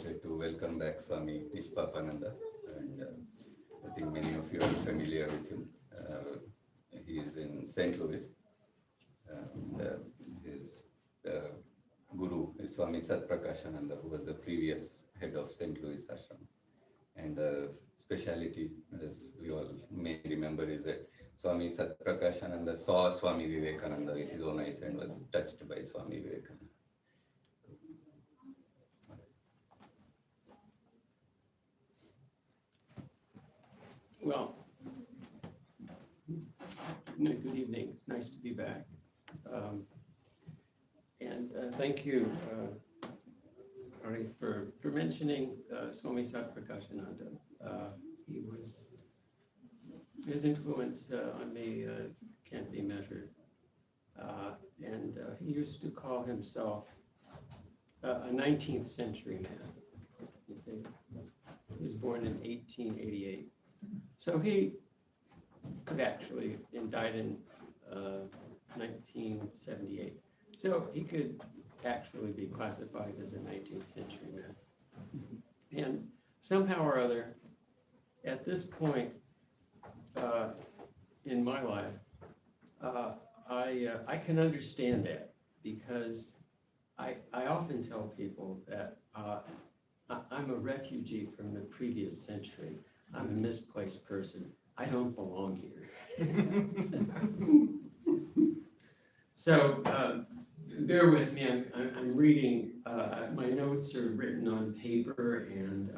pleasure to welcome back Swami Nishpapananda, and I think many of you are familiar with him. He is in St. Louis. His guru is Swami Satprakashananda, who was the previous head of St. Louis Ashrama. And the speciality, as we all may remember, is that Swami Satprakashananda saw Swami Vivekananda with his own eyes and was touched by Swami Vivekananda. Well, good evening. It's nice to be back. And thank you, Ari, for mentioning Swami Satprakashananda. His influence on me can't be measured. And he used to call himself a 19th century man. You see? He was born in 1888. So he could actually, and died in 1978. So he could actually be classified as a 19th century man. And somehow or other, at this point in my life, I can understand that, because I often tell people that I'm a refugee from the previous century. I'm a misplaced person. I don't belong here. So bear with me. I'm reading. My notes are written on paper, and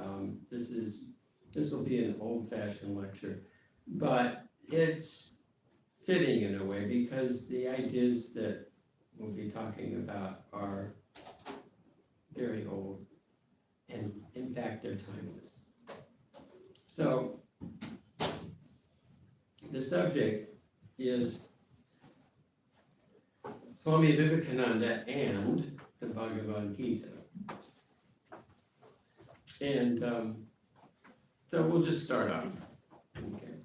this will be an old-fashioned lecture, but it's fitting in a way, because the ideas that we'll be talking about are very old, and in fact they're timeless. So the subject is Swami Vivekananda and the Bhagavad Gita. And so we'll just start off. Okay.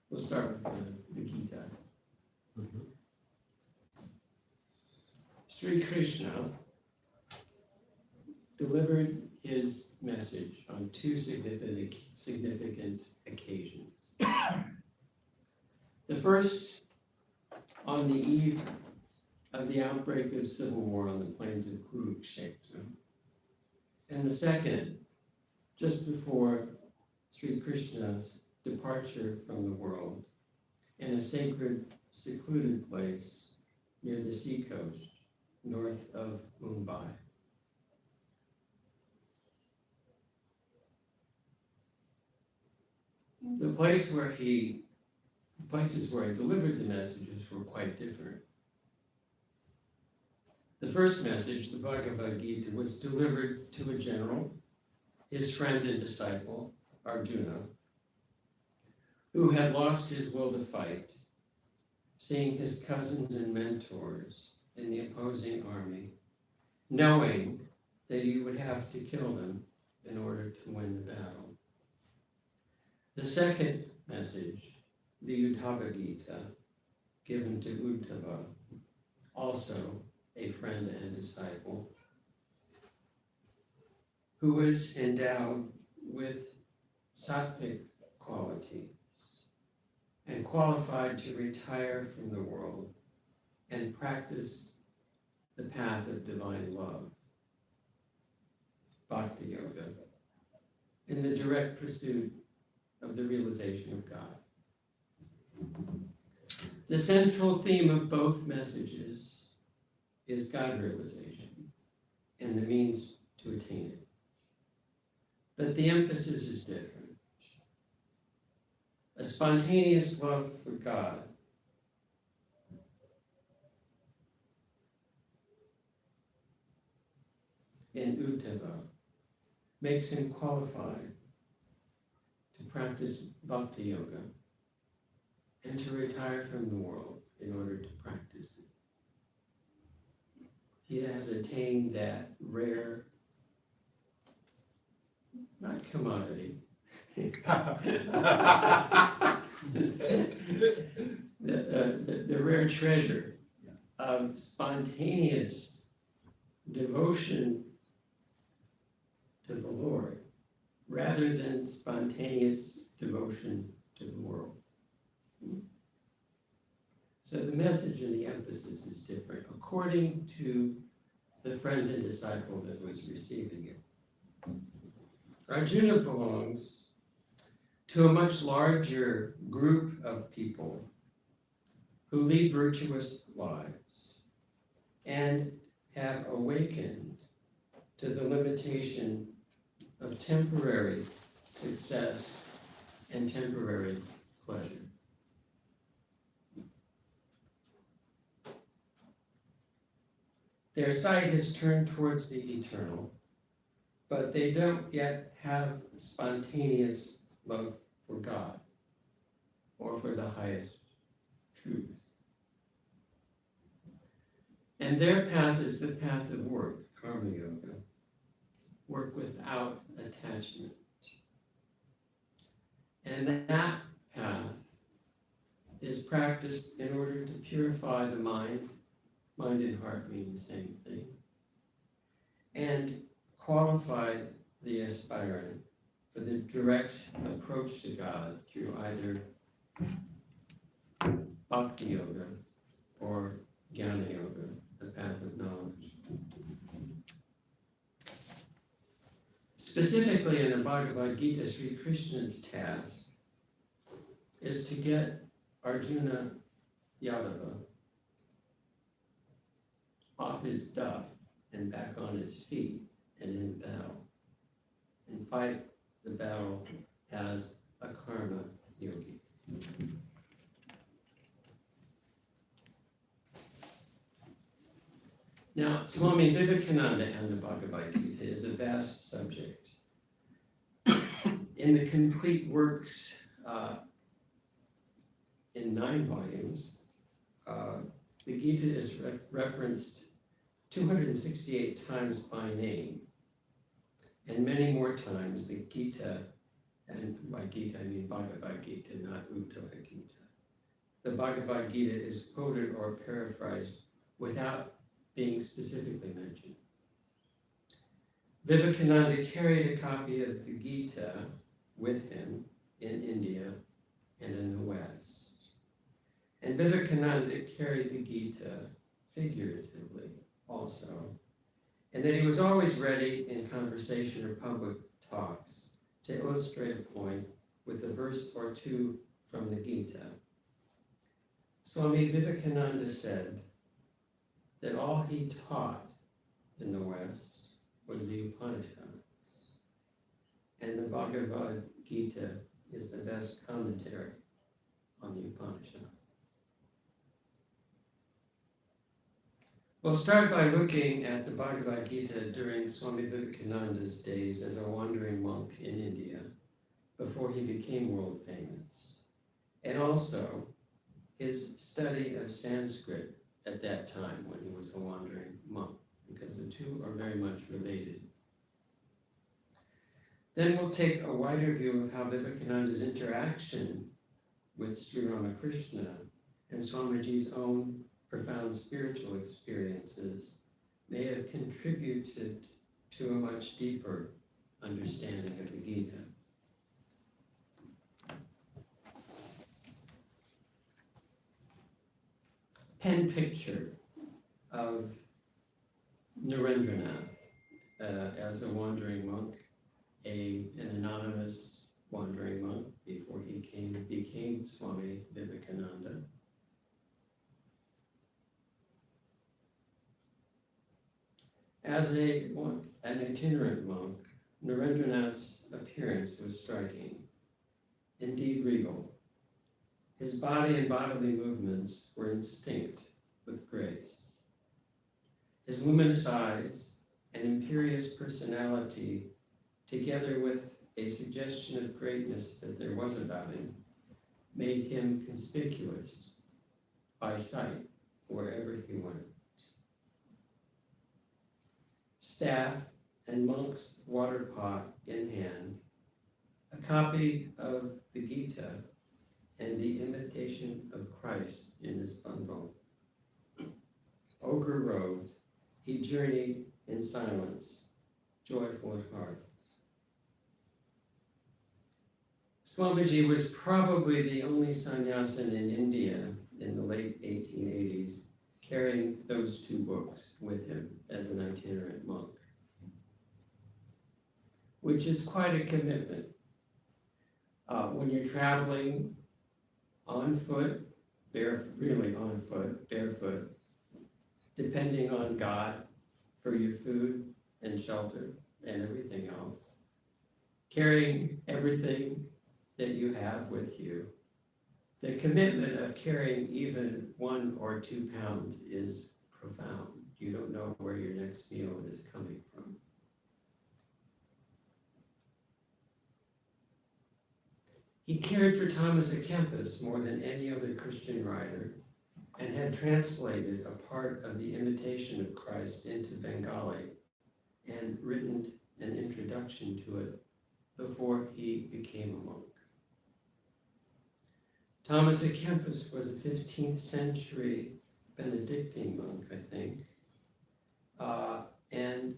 We'll start with the Gita. Sri Krishna delivered his message on two significant occasions. The first, on the eve of the outbreak of civil war on the plains of Kurukshetra, and the second, just before Sri Krishna's departure from the world in a sacred, secluded place near the seacoast north of Mumbai. The places where he delivered the messages were quite different. The first message, the Bhagavad Gita, was delivered to a general, his friend and disciple, Arjuna, who had lost his will to fight, seeing his cousins and mentors in the opposing army, knowing that he would have to kill them in order to win the battle. The second message, the Uddhava Gita, given to Uddhava, also a friend and disciple, who was endowed with sattvic qualities and qualified to retire from the world and practice the path of divine love, bhakti yoga, in the direct pursuit of the realization of God. The central theme of both messages is God realization and the means to attain it. But the emphasis is different. A spontaneous love for God in Uddhava makes him qualified to practice bhakti yoga and to retire from the world in order to practice it. He has attained that rare, not commodity, the rare treasure of spontaneous devotion to the Lord rather than spontaneous devotion to the world. So the message and the emphasis is different according to the friend and disciple that was receiving it. Arjuna belongs to a much larger group of people who lead virtuous lives and have awakened to the limitation of temporary success and temporary pleasure. Their sight is turned towards the eternal, but they don't yet have spontaneous love for God or for the highest truth. And their path is the path of work, karma yoga, work without attachment. And that path is practiced in order to purify the mind. Mind and heart mean the same thing. And qualify the aspirant for the direct approach to God through either bhakti yoga or jnana yoga, the path of knowledge. Specifically in the Bhagavad Gita, Sri Krishna's task is to get Arjuna Yadava off his duff and back on his feet and in battle, and fight the battle as a karma yogi. Now, Swami Vivekananda and the Bhagavad Gita is a vast subject. In the complete works, in 9 volumes, the Gita is referenced 268 times by name, and many more times the Gita, and by Gita I mean Bhagavad Gita, not Uttara Gita. The Bhagavad Gita is quoted or paraphrased without being specifically mentioned. Vivekananda carried a copy of the Gita with him in India and in the West. And Vivekananda carried the Gita figuratively also, and that he was always ready in conversation or public talks to illustrate a point with a verse or two from the Gita. Swami Vivekananda said that all he taught in the West was the Upanishads, and the Bhagavad Gita is the best commentary on the Upanishads. We'll start by looking at the Bhagavad Gita during Swami Vivekananda's days as a wandering monk in India before he became world famous, and also his study of Sanskrit at that time when he was a wandering monk, because the two are very much related. Then we'll take a wider view of how Vivekananda's interaction with Sri Ramakrishna and Swamiji's own profound spiritual experiences may have contributed to a much deeper understanding of the Gita. Pen picture of Narendranath as a wandering monk, an anonymous wandering monk before he became Swami Vivekananda. As an itinerant monk, Narendranath's appearance was striking, indeed regal. His body and bodily movements were instinct with grace. His luminous eyes and imperious personality, together with a suggestion of greatness that there was about him, made him conspicuous by sight wherever he went. Staff and monk's water pot in hand, a copy of the Gita and the imitation of Christ in his bundle. Ogre robed, he journeyed in silence, joyful at heart. Swamiji was probably the only sannyasin in India in the late 1880s carrying those two books with him as an itinerant monk, which is quite a commitment. When you're traveling on foot, really on foot, barefoot, depending on God for your food and shelter and everything else, carrying everything that you have with you, the commitment of carrying even 1 or 2 pounds is profound. You don't know where your next meal is coming from. He cared for Thomas à Kempis more than any other Christian writer and had translated a part of the Imitation of Christ into Bengali and written an introduction to it before he became a monk. Thomas à Kempis was a 15th century Benedictine monk, I think, and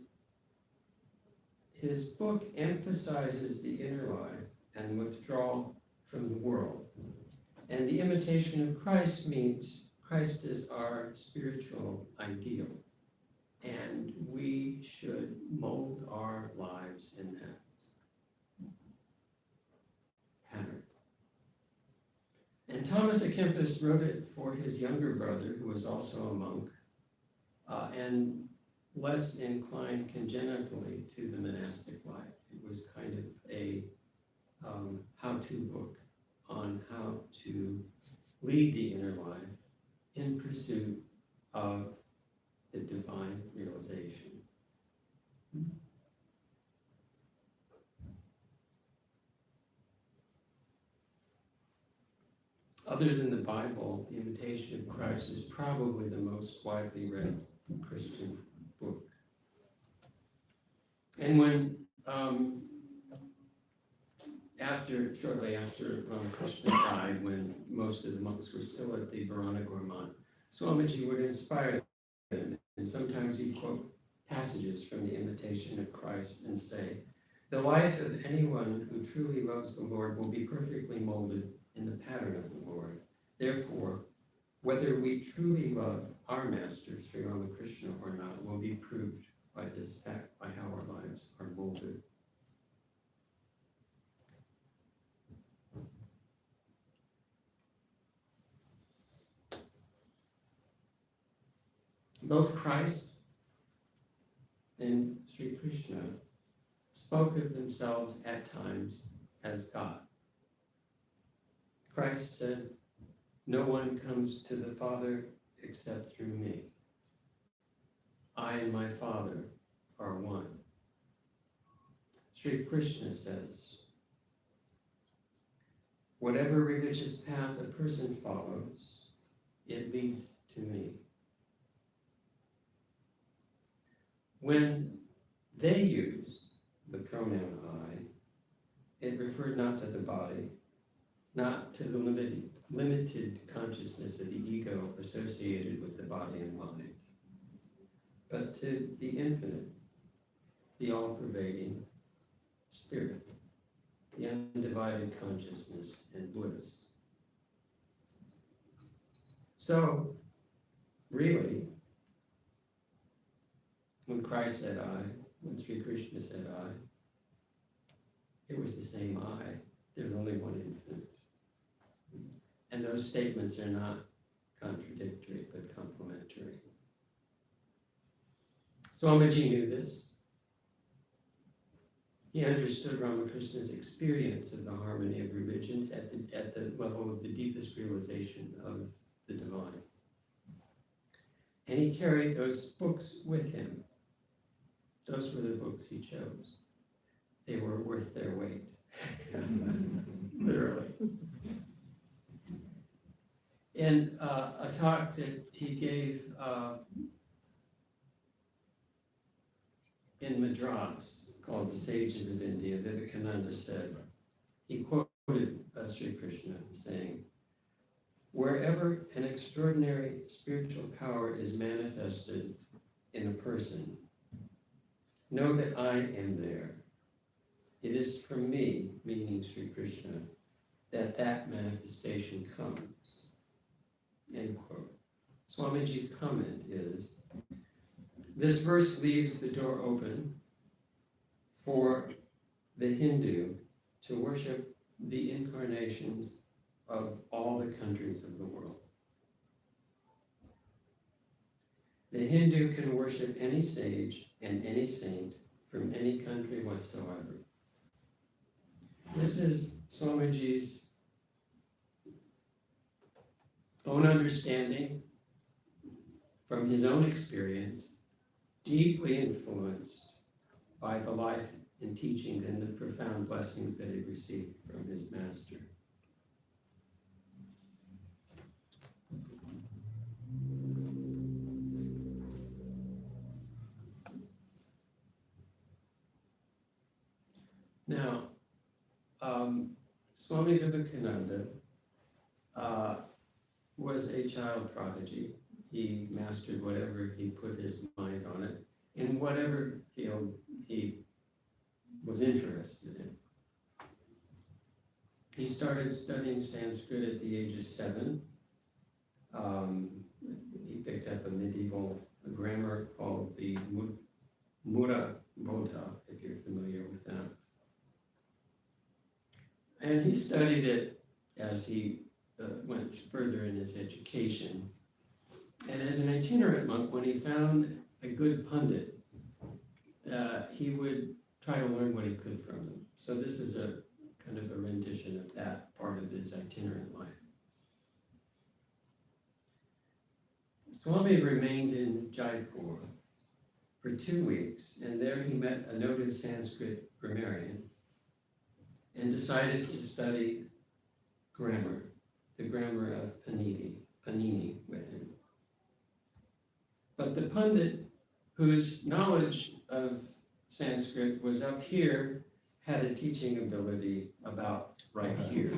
his book emphasizes the inner life and withdrawal from the world. And the Imitation of Christ means Christ is our spiritual ideal, and we should mold our lives in that pattern. And Thomas à Kempis wrote it for his younger brother, who was also a monk, and less inclined congenitally to the monastic life. It was kind of a how-to book on how to lead the inner life in pursuit of the divine realization. Other than the Bible, the Imitation of Christ is probably the most widely read Christian book. And when, shortly after Ramakrishna died, when most of the monks were still at the Bharanagurmat, Swamiji would inspire them, and sometimes he'd quote passages from the Imitation of Christ and say, "The life of anyone who truly loves the Lord will be perfectly molded in the pattern of the Lord. Therefore, whether we truly love our Master, Sri Ramakrishna, or not, will be proved by this fact, by how our lives are molded." Both Christ and Sri Krishna spoke of themselves at times as God. Christ said, "No one comes to the Father except through me. I and my Father are one." Sri Krishna says, "Whatever religious path a person follows, it leads to me." When they used the pronoun I, it referred not to the body, not to the limited consciousness of the ego associated with the body and mind, but to the infinite, the all-pervading spirit, the undivided consciousness and bliss. So, really, when Christ said I, when Sri Krishna said I, it was the same I. There's only one infinite. And those statements are not contradictory, but complementary. Swamiji knew this. He understood Ramakrishna's experience of the harmony of religions at the level of the deepest realization of the divine. And he carried those books with him. Those were the books he chose. They were worth their weight, literally. In a talk that he gave in Madras called The Sages of India, Vivekananda said, he quoted Sri Krishna saying, "Wherever an extraordinary spiritual power is manifested in a person, know that I am there. It is from me, meaning Sri Krishna, that manifestation comes. End quote. Swamiji's comment is, this verse leaves the door open for the Hindu to worship the incarnations of all the countries of the world. The Hindu can worship any sage and any saint from any country whatsoever. This is Swamiji's own understanding from his own experience, deeply influenced by the life and teachings and the profound blessings that he received from his master. Now, Swami Vivekananda was a child prodigy. He mastered whatever he put his mind on it, in whatever field he was interested in. He started studying Sanskrit at the age of 7. He picked up a medieval grammar called the Mura Bodha, if you're familiar with that. And he studied it as he went further in his education. And as an itinerant monk, when he found a good pundit, he would try to learn what he could from them. So this is a kind of a rendition of that part of his itinerant life. Swami remained in Jaipur for 2 weeks, and there he met a noted Sanskrit grammarian and decided to study grammar, the grammar of Panini with him. But the pundit, whose knowledge of Sanskrit was up here, had a teaching ability about right here.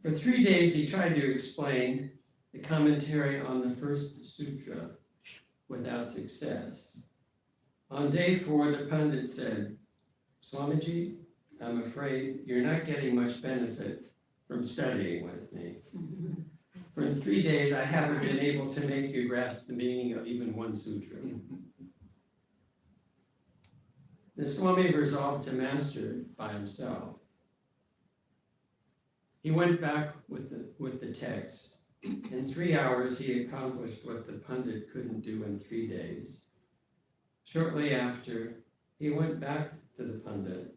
For 3 days, he tried to explain the commentary on the first sutra without success. On day 4, the pundit said, Swamiji, I'm afraid you're not getting much benefit from studying with me. For in 3 days, I haven't been able to make you grasp the meaning of even one sutra. The Swami resolved to master it by himself. He went back with the text. In 3 hours, he accomplished what the pundit couldn't do in 3 days. Shortly after, he went back to the pundit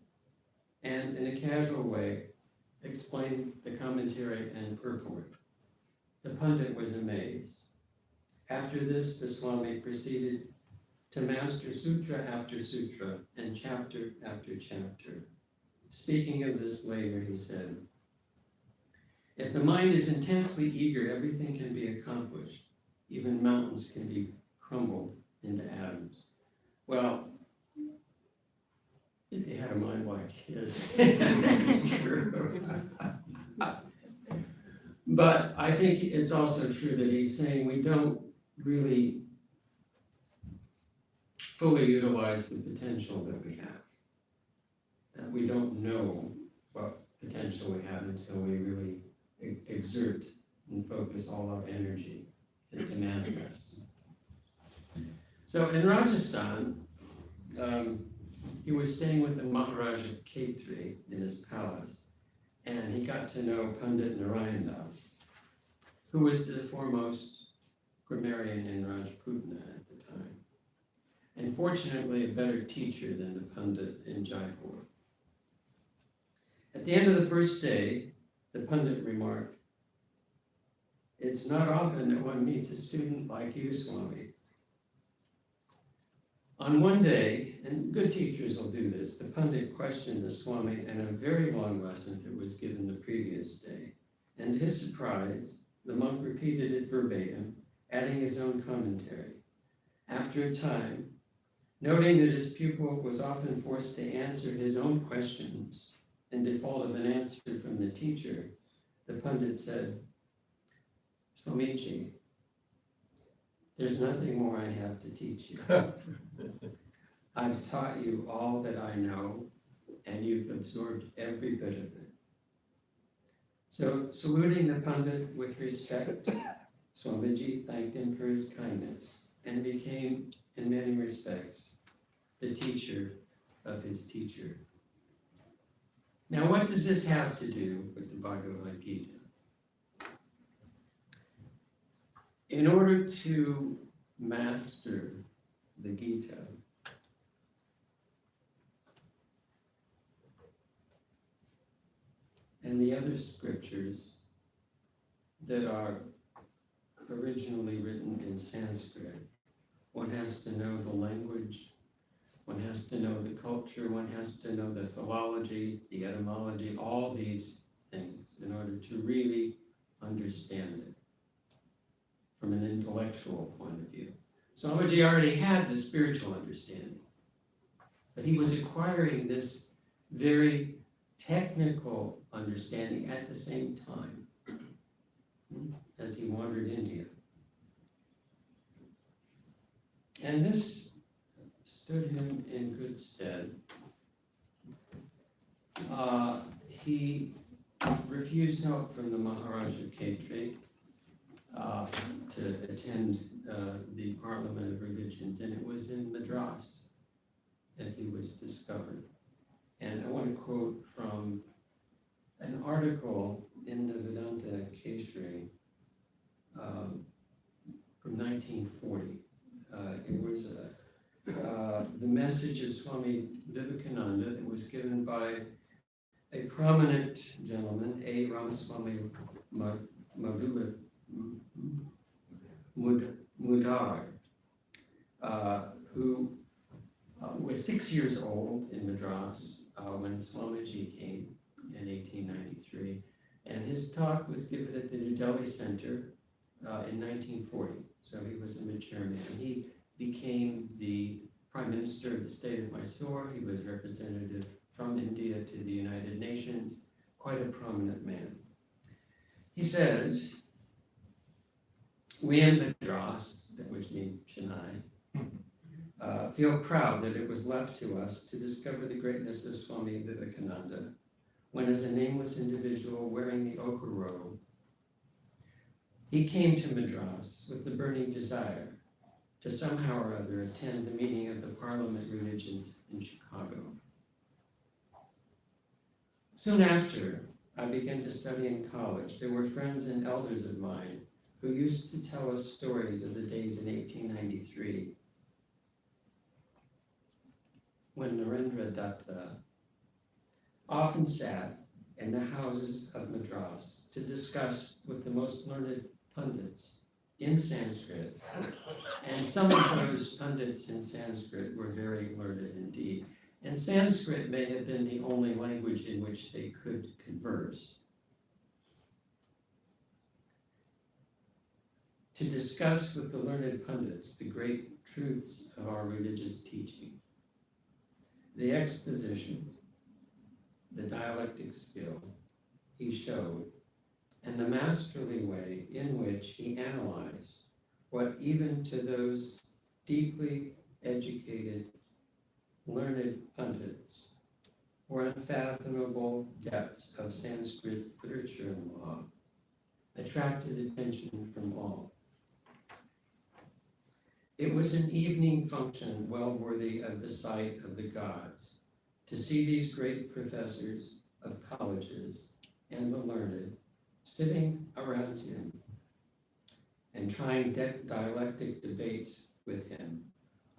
and, in a casual way, explained the commentary and purport. The pundit was amazed. After this, the Swami proceeded to master sutra after sutra and chapter after chapter. Speaking of this later, he said, if the mind is intensely eager, everything can be accomplished. Even mountains can be crumbled into atoms. Well, if you had a mind like his, that's true. But I think it's also true that he's saying we don't really fully utilize the potential that we have. That we don't know what potential we have until we really exert and focus all our energy to manifest. So in Rajasthan, he was staying with the Maharaj of Khetri in his palace, and he got to know Pandit Narayan Das, who was the foremost grammarian in Rajputana at the time, and fortunately a better teacher than the Pandit in Jaipur. At the end of the first day, the Pandit remarked, it's not often that one meets a student like you, Swami. On one day, and good teachers will do this, the Pandit questioned the Swami in a very long lesson that was given the previous day. And to his surprise, the monk repeated it verbatim, adding his own commentary. After a time, noting that his pupil was often forced to answer his own questions in default of an answer from the teacher, the Pandit said, Swamiji, there's nothing more I have to teach you. I've taught you all that I know, and you've absorbed every bit of it. So, saluting the Pandit with respect, Swamiji thanked him for his kindness and became, in many respects, the teacher of his teacher. Now, what does this have to do with the Bhagavad Gita? In order to master the Gita, and the other scriptures that are originally written in Sanskrit, one has to know the language, one has to know the culture, one has to know the philology, the etymology, all these things in order to really understand it from an intellectual point of view. Swamiji already had the spiritual understanding, but he was acquiring this very technical understanding at the same time as he wandered India. And this stood him in good stead. He refused help from the Maharaja Khetri to attend the Parliament of Religions, and it was in Madras that he was discovered. And I want to quote from an article in the Vedanta Keshri from 1940. It was the message of Swami Vivekananda that was given by a prominent gentleman, A. Ramaswamy Mudar, who was 6 years old in Madras when Swamiji came in 1893, and his talk was given at the New Delhi Center in 1940. So he was a mature man. He became the Prime Minister of the state of Mysore. He was representative from India to the United Nations, quite a prominent man. He says, "We in Madras," which means Chennai, feel proud that it was left to us to discover the greatness of Swami Vivekananda when, as a nameless individual wearing the ochre robe, he came to Madras with the burning desire to somehow or other attend the meeting of the Parliament Religions in Chicago. Soon after I began to study in college, there were friends and elders of mine who used to tell us stories of the days in 1893 when Narendra Datta often sat in the houses of Madras to discuss with the most learned pundits in Sanskrit, and some of those pundits in Sanskrit were very learned indeed. And Sanskrit may have been the only language in which they could converse. To discuss with the learned pundits the great truths of our religious teaching. The exposition, the dialectic skill he showed, and the masterly way in which he analyzed what even to those deeply educated, learned pundits were unfathomable depths of Sanskrit literature and law, attracted attention from all. It was an evening function well worthy of the sight of the gods, to see these great professors of colleges and the learned sitting around him and trying dialectic debates with him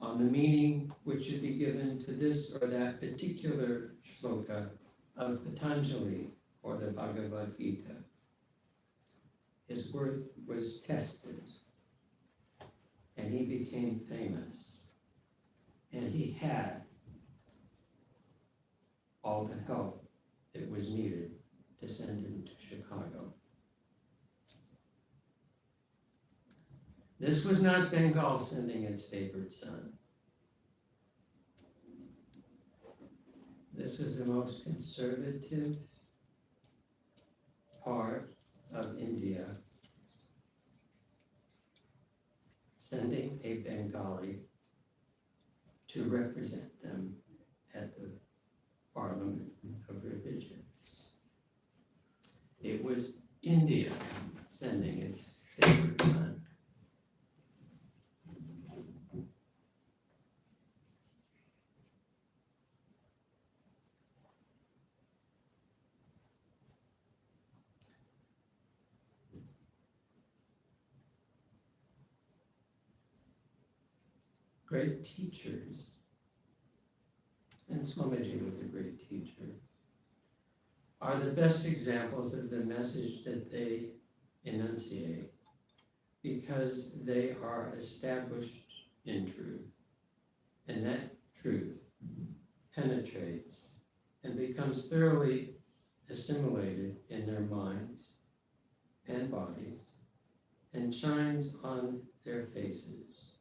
on the meaning which should be given to this or that particular shloka of Patanjali or the Bhagavad Gita. His worth was tested, and he became famous, and he had all the help that was needed to send him to Chicago. This was not Bengal sending its favorite son. This was the most conservative part of India sending a Bengali to represent them at the Parliament of Religions. It was India sending its favorite son. Great teachers, and Swamiji was a great teacher, are the best examples of the message that they enunciate because they are established in truth, and that truth penetrates and becomes thoroughly assimilated in their minds and bodies and shines on their faces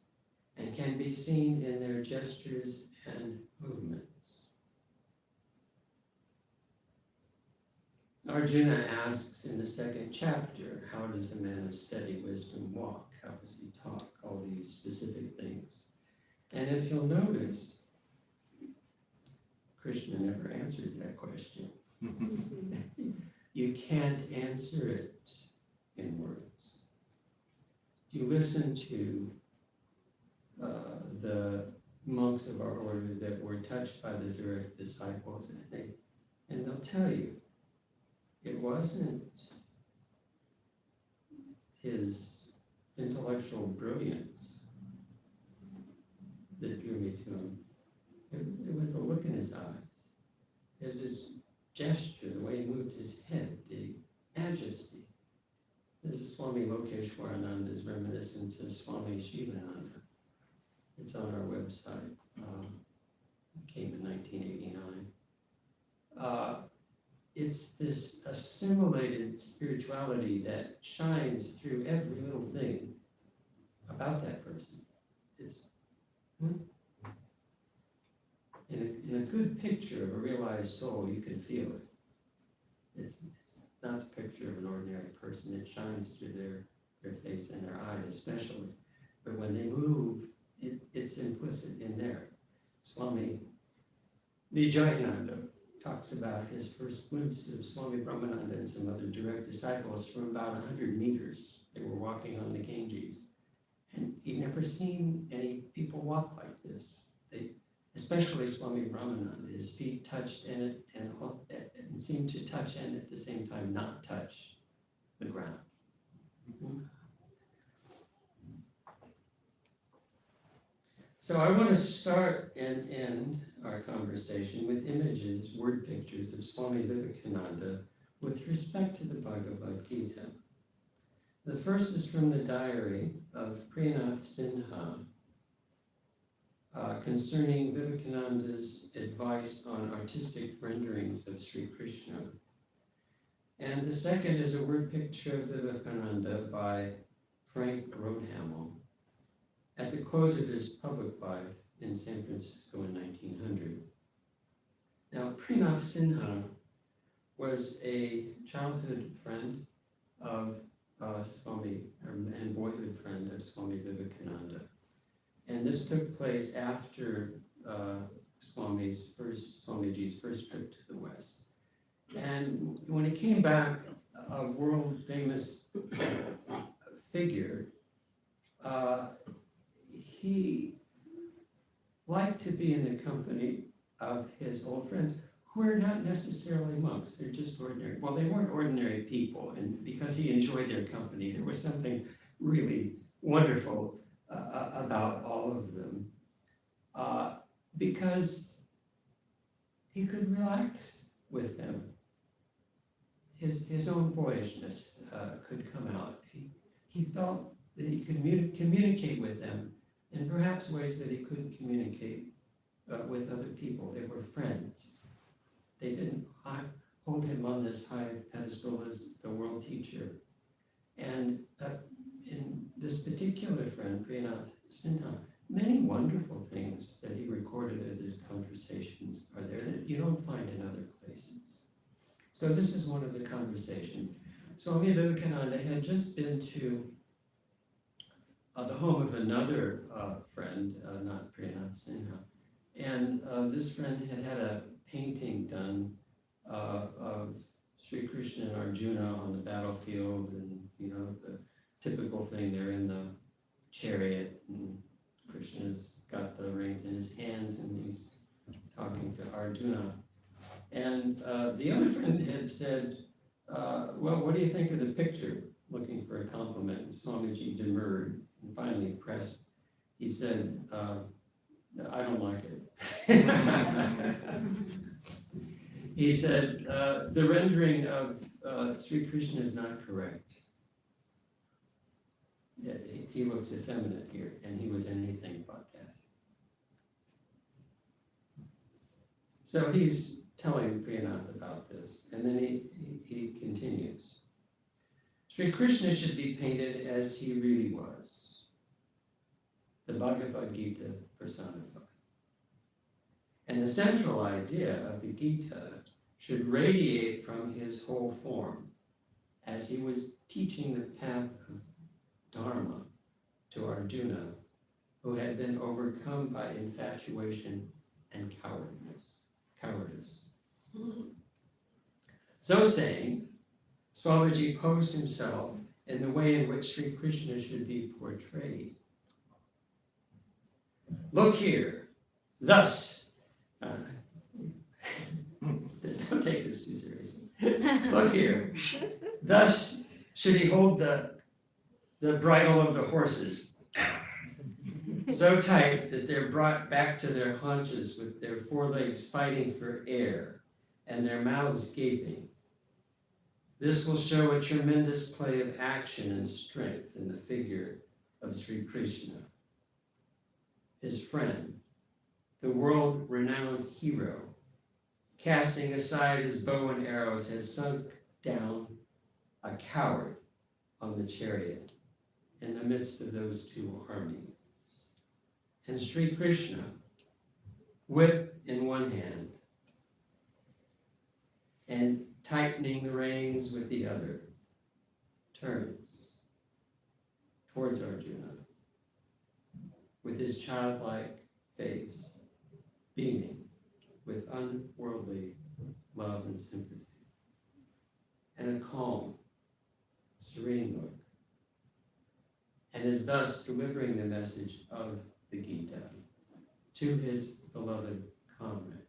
and can be seen in their gestures and movements. Arjuna asks in the second chapter, how does a man of steady wisdom walk? How does he talk? All these specific things. And if you'll notice, Krishna never answers that question. You can't answer it in words. You listen to the monks of our order that were touched by the direct disciples, and they'll tell you, it wasn't his intellectual brilliance that drew me to him. It was the look in his eyes. It was his gesture, the way he moved his head, the majesty. This is Swami Lokeshwarananda's reminiscence of Swami Shivananda. It's on our website. It came in 1989. It's this assimilated spirituality that shines through every little thing about that person. It's in a good picture of a realized soul, you can feel it. It's not a picture of an ordinary person. It shines through their face and their eyes especially. But when they move, it's implicit in there. Swami Vivekananda talks about his first glimpse of Swami Brahmananda and some other direct disciples from about 100 meters. They were walking on the Ganges. And he'd never seen any people walk like this. Especially Swami Brahmananda, his feet touched in it and seemed to touch and at the same time not touch the ground. So I want to start and end our conversation with images, word pictures of Swami Vivekananda with respect to the Bhagavad Gita. The first is from the diary of Priyanath Sinha concerning Vivekananda's advice on artistic renderings of Sri Krishna. And the second is a word picture of Vivekananda by Frank Rodhamel at the close of his public life in San Francisco in 1900. Now, Priyanath Sinha was a childhood friend of Swami, and boyhood friend of Swami Vivekananda. And this took place after Swamiji's first trip to the West. And when he came back, a world famous figure, he liked to be in the company of his old friends who are not necessarily monks, they're just ordinary. Well, they weren't ordinary people, and because he enjoyed their company, there was something really wonderful about all of them, because he could relax with them. His own boyishness could come out. He felt that he could communicate with them in perhaps ways that he couldn't communicate with other people. They were friends. They didn't hold him on this high pedestal as the world teacher. And in this particular friend, Priyanath Sinha, many wonderful things that he recorded of his conversations are there that you don't find in other places. So this is one of the conversations. Swami Vivekananda had just been to the home of another friend, not Priyanath Sinha. And this friend had a painting done of Sri Krishna and Arjuna on the battlefield, and the typical thing, they're in the chariot and Krishna's got the reins in his hands and he's talking to Arjuna. And the other friend had said, well, what do you think of the picture? Looking for a compliment. And Swamiji demurred and finally pressed. He said, I don't like it. He said, the rendering of Sri Krishna is not correct. Yeah, he looks effeminate here, and he was anything but that. So he's telling Priyanath about this, and then he continues. Sri Krishna should be painted as he really was, the Bhagavad Gita personified. And the central idea of the Gita should radiate from his whole form, as he was teaching the path of Dharma to Arjuna, who had been overcome by infatuation and cowardice. So saying, Swamiji posed himself in the way in which Sri Krishna should be portrayed. Look here, thus, don't take this too seriously. Look here, thus should he hold the bridle of the horses, so tight that they're brought back to their haunches with their forelegs fighting for air and their mouths gaping. This will show a tremendous play of action and strength in the figure of Sri Krishna. His friend, the world-renowned hero, casting aside his bow and arrows, has sunk down a coward on the chariot in the midst of those two armies. And Sri Krishna, whip in one hand and tightening the reins with the other, turns towards Arjuna with his childlike face beaming with unworldly love and sympathy, and a calm, serene look, and is thus delivering the message of the Gita to his beloved comrade.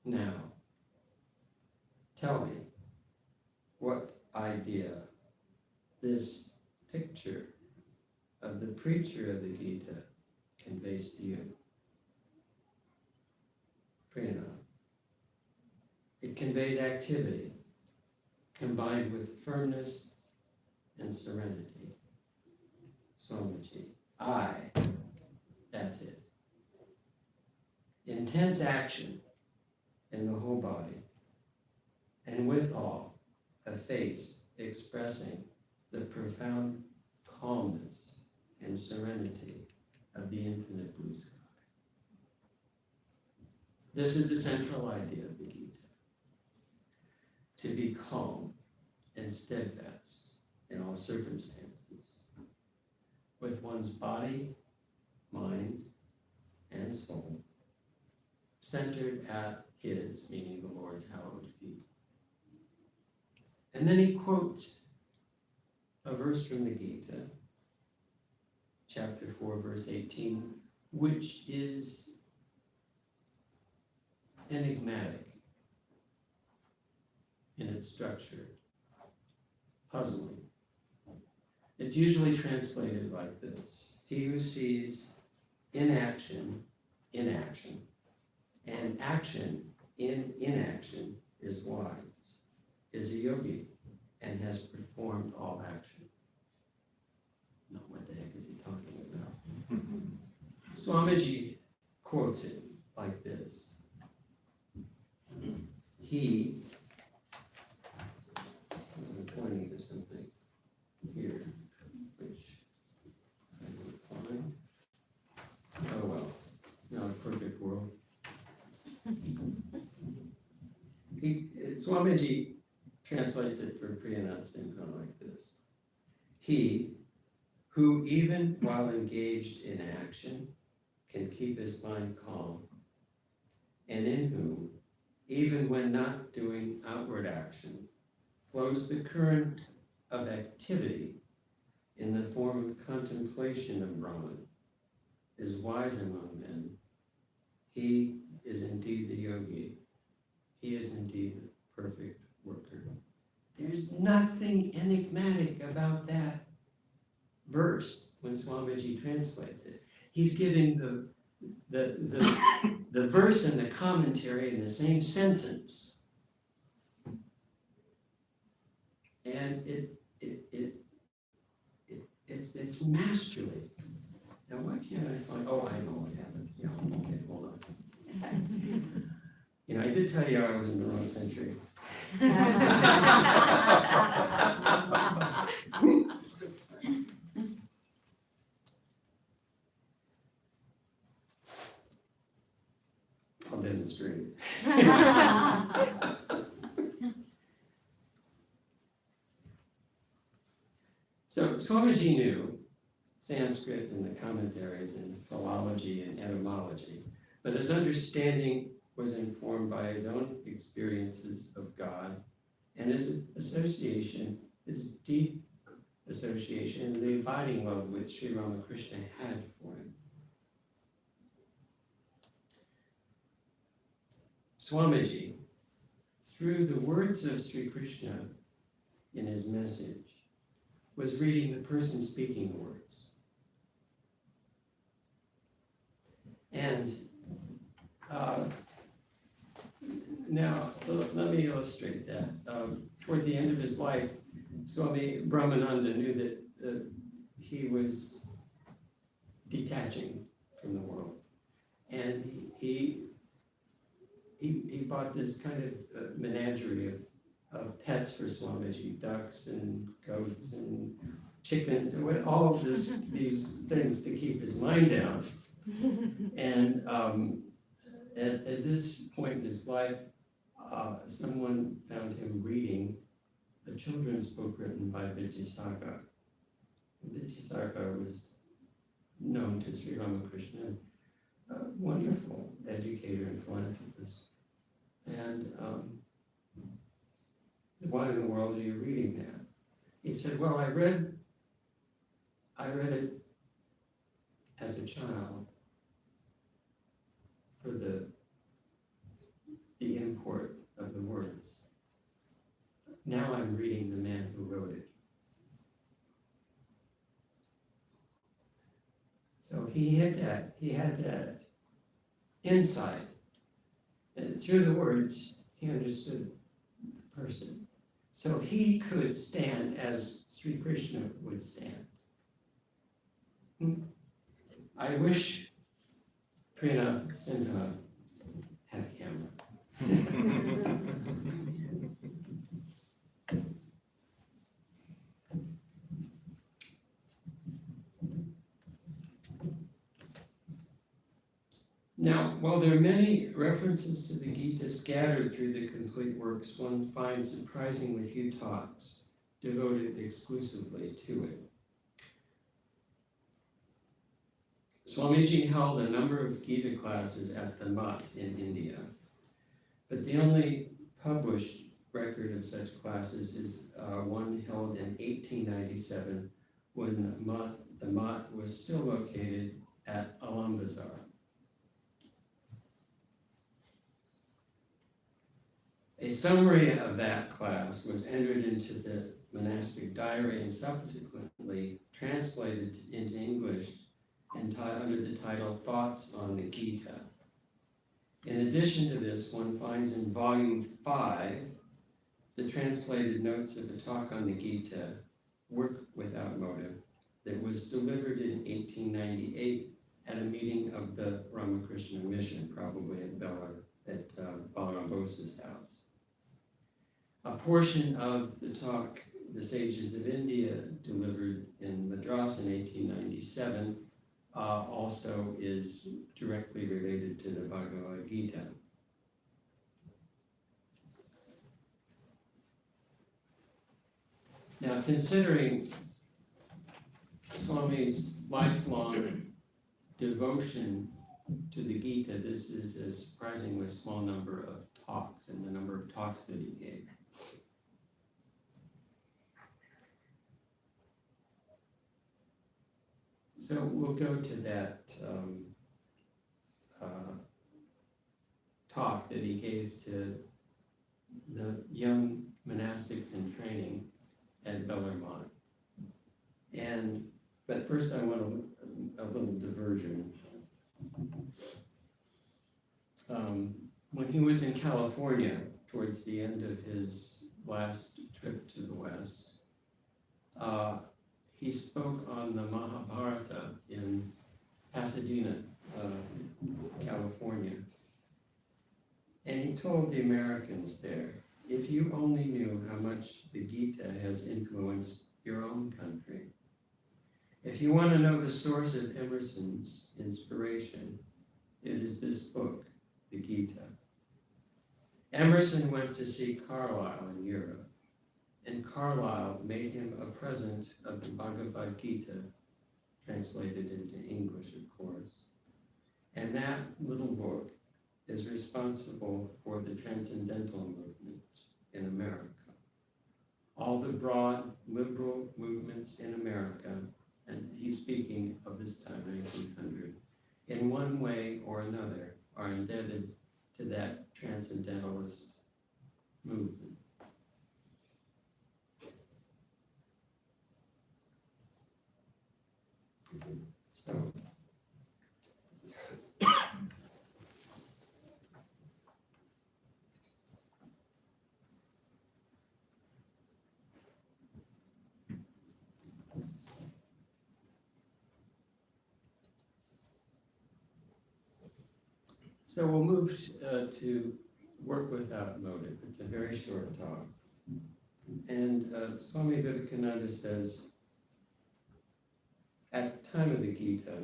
Now, tell me what idea this picture of the preacher of the Gita conveys to you. Priyanath. It conveys activity combined with firmness and serenity. Swamiji. That's it. Intense action in the whole body, and withal a face expressing the profound calmness and serenity of the infinite blue sky. This is the central idea of the Gita. To be calm and steadfast in all circumstances, with one's body, mind, and soul centered at his, meaning the Lord's hallowed feet. And then he quotes a verse from the Gita, chapter 4, verse 18, which is enigmatic in its structure, puzzling. It's usually translated like this: he who sees inaction in action, and action in inaction is wise, is a yogi, and has performed all action. Now, what the heck is he talking about? Swamiji quotes it like this: he, I'm pointing to something here, which I will find. Oh well, not a perfect world. Swamiji translates it for Priyanath Sinha like this: he who even while engaged in action can keep his mind calm, and in whom, even when not doing outward action, flows the current of activity in the form of contemplation of Brahman, is wise among men. He is indeed the yogi. He is indeed the perfect worker. There's nothing enigmatic about that verse when Swamiji translates it. He's giving the verse and the commentary in the same sentence. And it's masterly. Now why can't I find, oh, I know what happened. Yeah, okay, hold on. You know, I did tell you I was in the wrong century. I'll demonstrate. So Swamiji knew Sanskrit and the commentaries and philology and etymology, but his understanding was informed by his own experiences of God and his association, his deep association, and the abiding love which Sri Ramakrishna had for him. Swamiji, through the words of Sri Krishna in his message, was reading the person speaking the words. And now, let me illustrate that. Toward the end of his life, Swami Brahmananda knew that he was detaching from the world. And he bought this kind of menagerie of pets for Swamiji, ducks and goats and chickens, all of these things to keep his mind down. And at this point in his life, someone found him reading a children's book written by Vidyasaka. Vidyasaka was known to Sri Ramakrishna, a wonderful educator and philanthropist. And why in the world are you reading that? He said, well, I read it as a child for the import of the words. Now I'm reading the man who wrote it. So he had that insight. And through the words, he understood the person. So he could stand as Sri Krishna would stand. I wish Priyanath Sinha had a camera. Now, while there are many references to the Gita scattered through the complete works, one finds surprisingly few talks devoted exclusively to it. Swamiji held a number of Gita classes at the Math in India, but the only published record of such classes is one held in 1897 when the Math was still located at Alambazar. A summary of that class was entered into the monastic diary and subsequently translated into English and under the title Thoughts on the Gita. In addition to this, one finds in volume 5 the translated notes of a talk on the Gita, Work Without Motive, that was delivered in 1898 at a meeting of the Ramakrishna Mission, probably at Balaram Bose's house. A portion of the talk the Sages of India delivered in Madras in 1897 also is directly related to the Bhagavad Gita. Now, considering Swami's lifelong devotion to the Gita, this is a surprisingly small number of talks and the number of talks that he gave. So we'll go to that talk that he gave to the young monastics in training at Bellarmont. But first I want a little diversion. When he was in California, towards the end of his last trip to the West, he spoke on the Mahabharata in Pasadena, California. And he told the Americans there, if you only knew how much the Gita has influenced your own country, if you want to know the source of Emerson's inspiration, it is this book, the Gita. Emerson went to see Carlyle in Europe, and Carlyle made him a present of the Bhagavad Gita, translated into English, of course. And that little book is responsible for the transcendental movement in America. All the broad liberal movements in America, and he's speaking of this time, 1900, in one way or another are indebted to that transcendentalist movement. So, we'll move to work without motive. It's a very short talk. And Swami Vivekananda says, at the time of the Gita,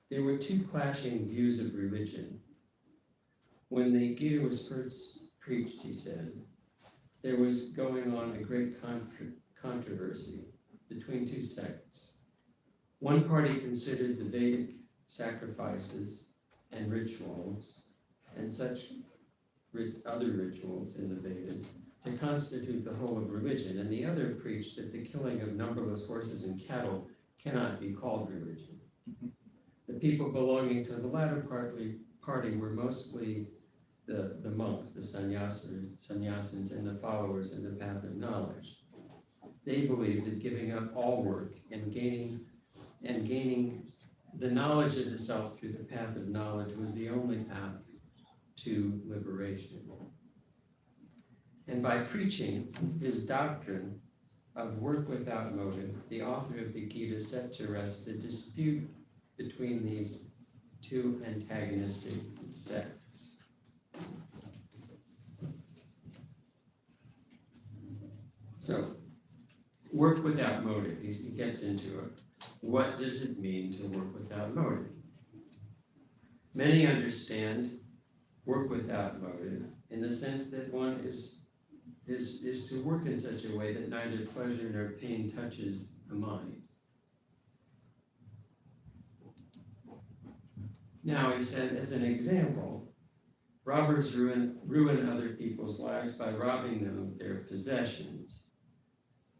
there were two clashing views of religion. When the Gita was first preached, he said, there was going on a great controversy between two sects. One party considered the Vedic sacrifices and rituals and such other rituals in the Vedas to constitute the whole of religion, and the other preached that the killing of numberless horses and cattle cannot be called religion. The people belonging to the latter party were mostly the monks, the sannyasins, and the followers in the path of knowledge. They believed that giving up all work and gaining the knowledge of the self through the path of knowledge was the only path to liberation. And by preaching his doctrine of work without motive, the author of the Gita set to rest the dispute between these two antagonistic sects. So, work without motive, he gets into it. What does it mean to work without motive? Many understand work without motive in the sense that one is to work in such a way that neither pleasure nor pain touches the mind. Now, he said, as an example, robbers ruin other people's lives by robbing them of their possessions.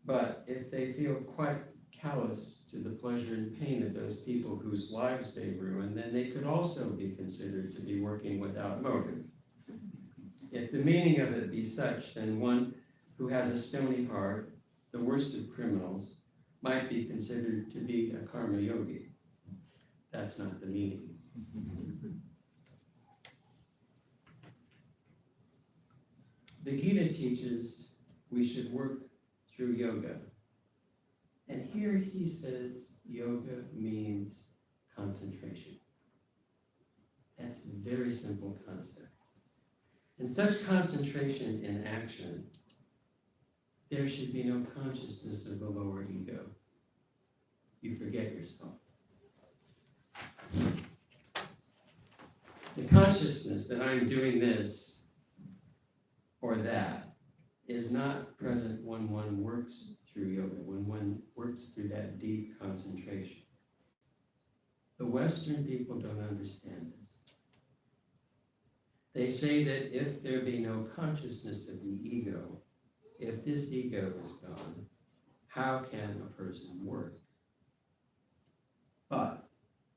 But if they feel quite callous to the pleasure and pain of those people whose lives they ruin, then they could also be considered to be working without motive. If the meaning of it be such, then one who has a stony heart, the worst of criminals, might be considered to be a karma yogi. That's not the meaning. The Gita teaches we should work through yoga. And here he says yoga means concentration. That's a very simple concept. In such concentration in action, there should be no consciousness of the lower ego. You forget yourself. The consciousness that I'm doing this or that is not present when one works through yoga, when one works through that deep concentration. The Western people don't understand this. They say that if there be no consciousness of the ego, if this ego is gone, how can a person work? But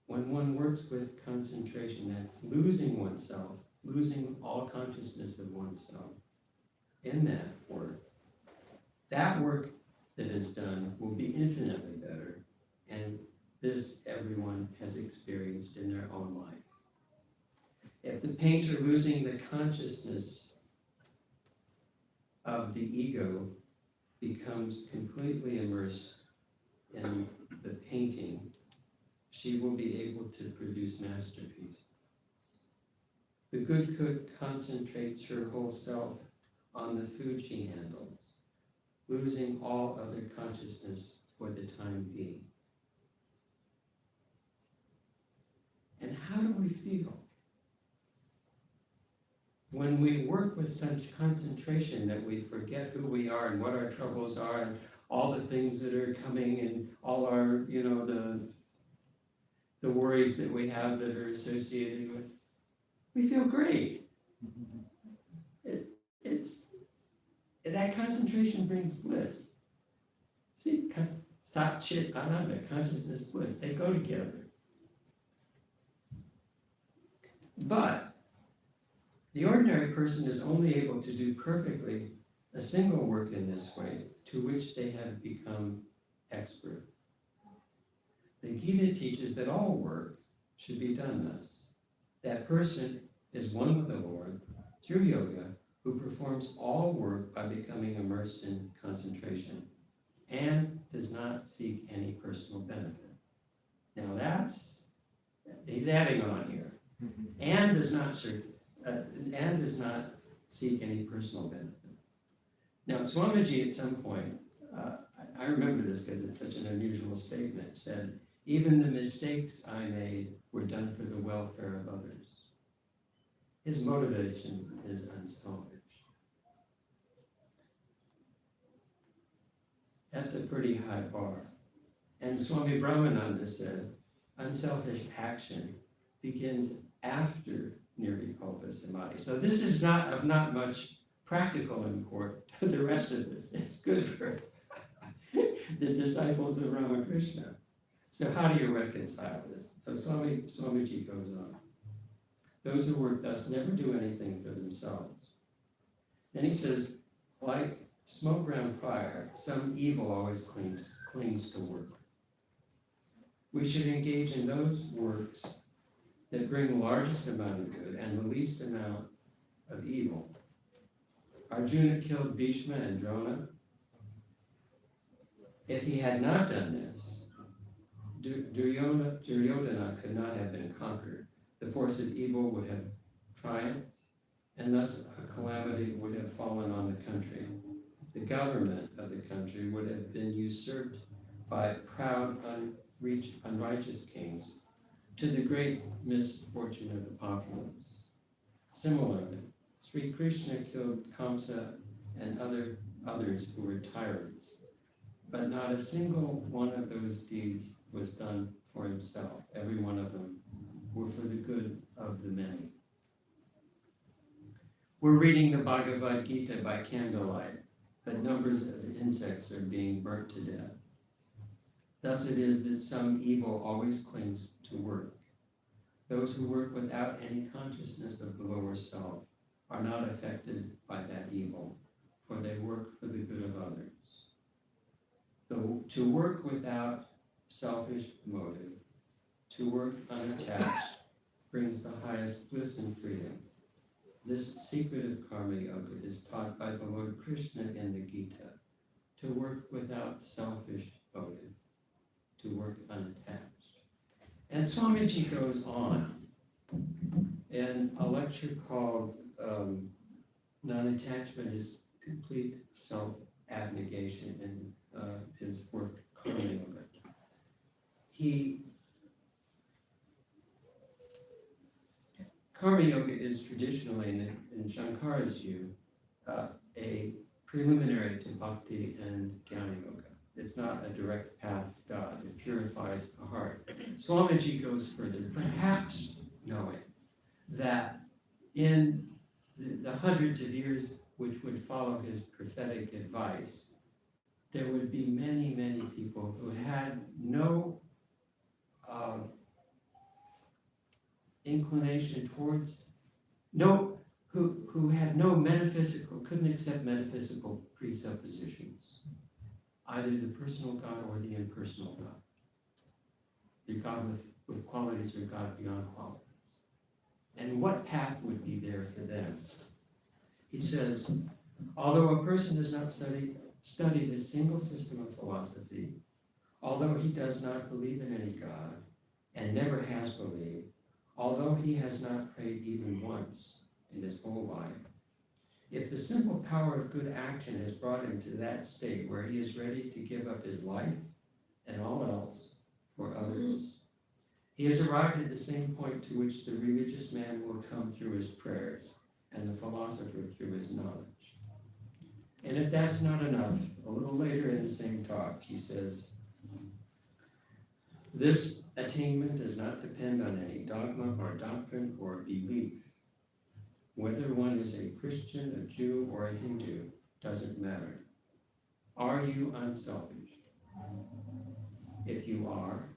when one works with concentration, that losing oneself, losing all consciousness of oneself in that work that is done will be infinitely better. And this everyone has experienced in their own life. If the painter losing the consciousness of the ego becomes completely immersed in the painting, she will be able to produce masterpieces. The good cook concentrates her whole self on the food she handles, losing all other consciousness for the time being. And how do we feel when we work with such concentration that we forget who we are and what our troubles are and all the things that are coming and all our, the worries that we have that are associated with? We feel great. That concentration brings bliss. See, Sat Chit Ananda, consciousness, bliss, they go together. But the ordinary person is only able to do perfectly a single work in this way, to which they have become expert. The Gita teaches that all work should be done thus. That person is one with the Lord through yoga, who performs all work by becoming immersed in concentration and does not seek any personal benefit. Now he's adding on here, and does not seek any personal benefit. Now Swamiji at some point, I remember this because it's such an unusual statement, said, "Even the mistakes I made were done for the welfare of others." His motivation is unselfish. That's a pretty high bar. And Swami Brahmananda said, unselfish action begins after Nirvikalpa Samadhi. So this is not of not much practical import to the rest of us. It's good for the disciples of Ramakrishna. So how do you reconcile this? So Swamiji goes on. Those who work thus never do anything for themselves. Then he says, like smoke around fire, some evil always clings to work. We should engage in those works that bring the largest amount of good and the least amount of evil. Arjuna killed Bhishma and Drona. If he had not done this, Duryodhana could not have been conquered. The force of evil would have triumphed, and thus a calamity would have fallen on the country. The government of the country would have been usurped by proud, unrighteous kings, to the great misfortune of the populace. Similarly, Sri Krishna killed Kamsa and others who were tyrants, but not a single one of those deeds was done for himself. Every one of them were for the good of the many. We're reading the Bhagavad Gita by candlelight, but numbers of insects are being burnt to death. Thus it is that some evil always clings to work. Those who work without any consciousness of the lower self are not affected by that evil, for they work for the good of others. Though to work without selfish motive, to work unattached, brings the highest bliss and freedom. This secret of karma yoga is taught by the Lord Krishna in the Gita, to work without selfish motive, to work unattached. And Swamiji goes on in a lecture called Non-Attachment is Complete Self-Abnegation in his work, Karma Yoga. Karma Yoga is traditionally, in Shankara's view, a preliminary to bhakti and jnana yoga. It's not a direct path to God. It purifies the heart. Swamiji goes further, perhaps knowing that in the hundreds of years which would follow his prophetic advice, there would be many, many people who had no inclination towards, who had no metaphysical, couldn't accept metaphysical presuppositions, either the personal God or the impersonal God, the God with qualities or God beyond qualities. And what path would be there for them? He says, although a person has not studied a single system of philosophy, although he does not believe in any God and never has believed, although he has not prayed even once in his whole life, if the simple power of good action has brought him to that state where he is ready to give up his life and all else for others, he has arrived at the same point to which the religious man will come through his prayers and the philosopher through his knowledge. And if that's not enough, a little later in the same talk, he says, this attainment does not depend on any dogma or doctrine or belief. Whether one is a Christian, a Jew, or a Hindu doesn't matter. Are you unselfish? If you are,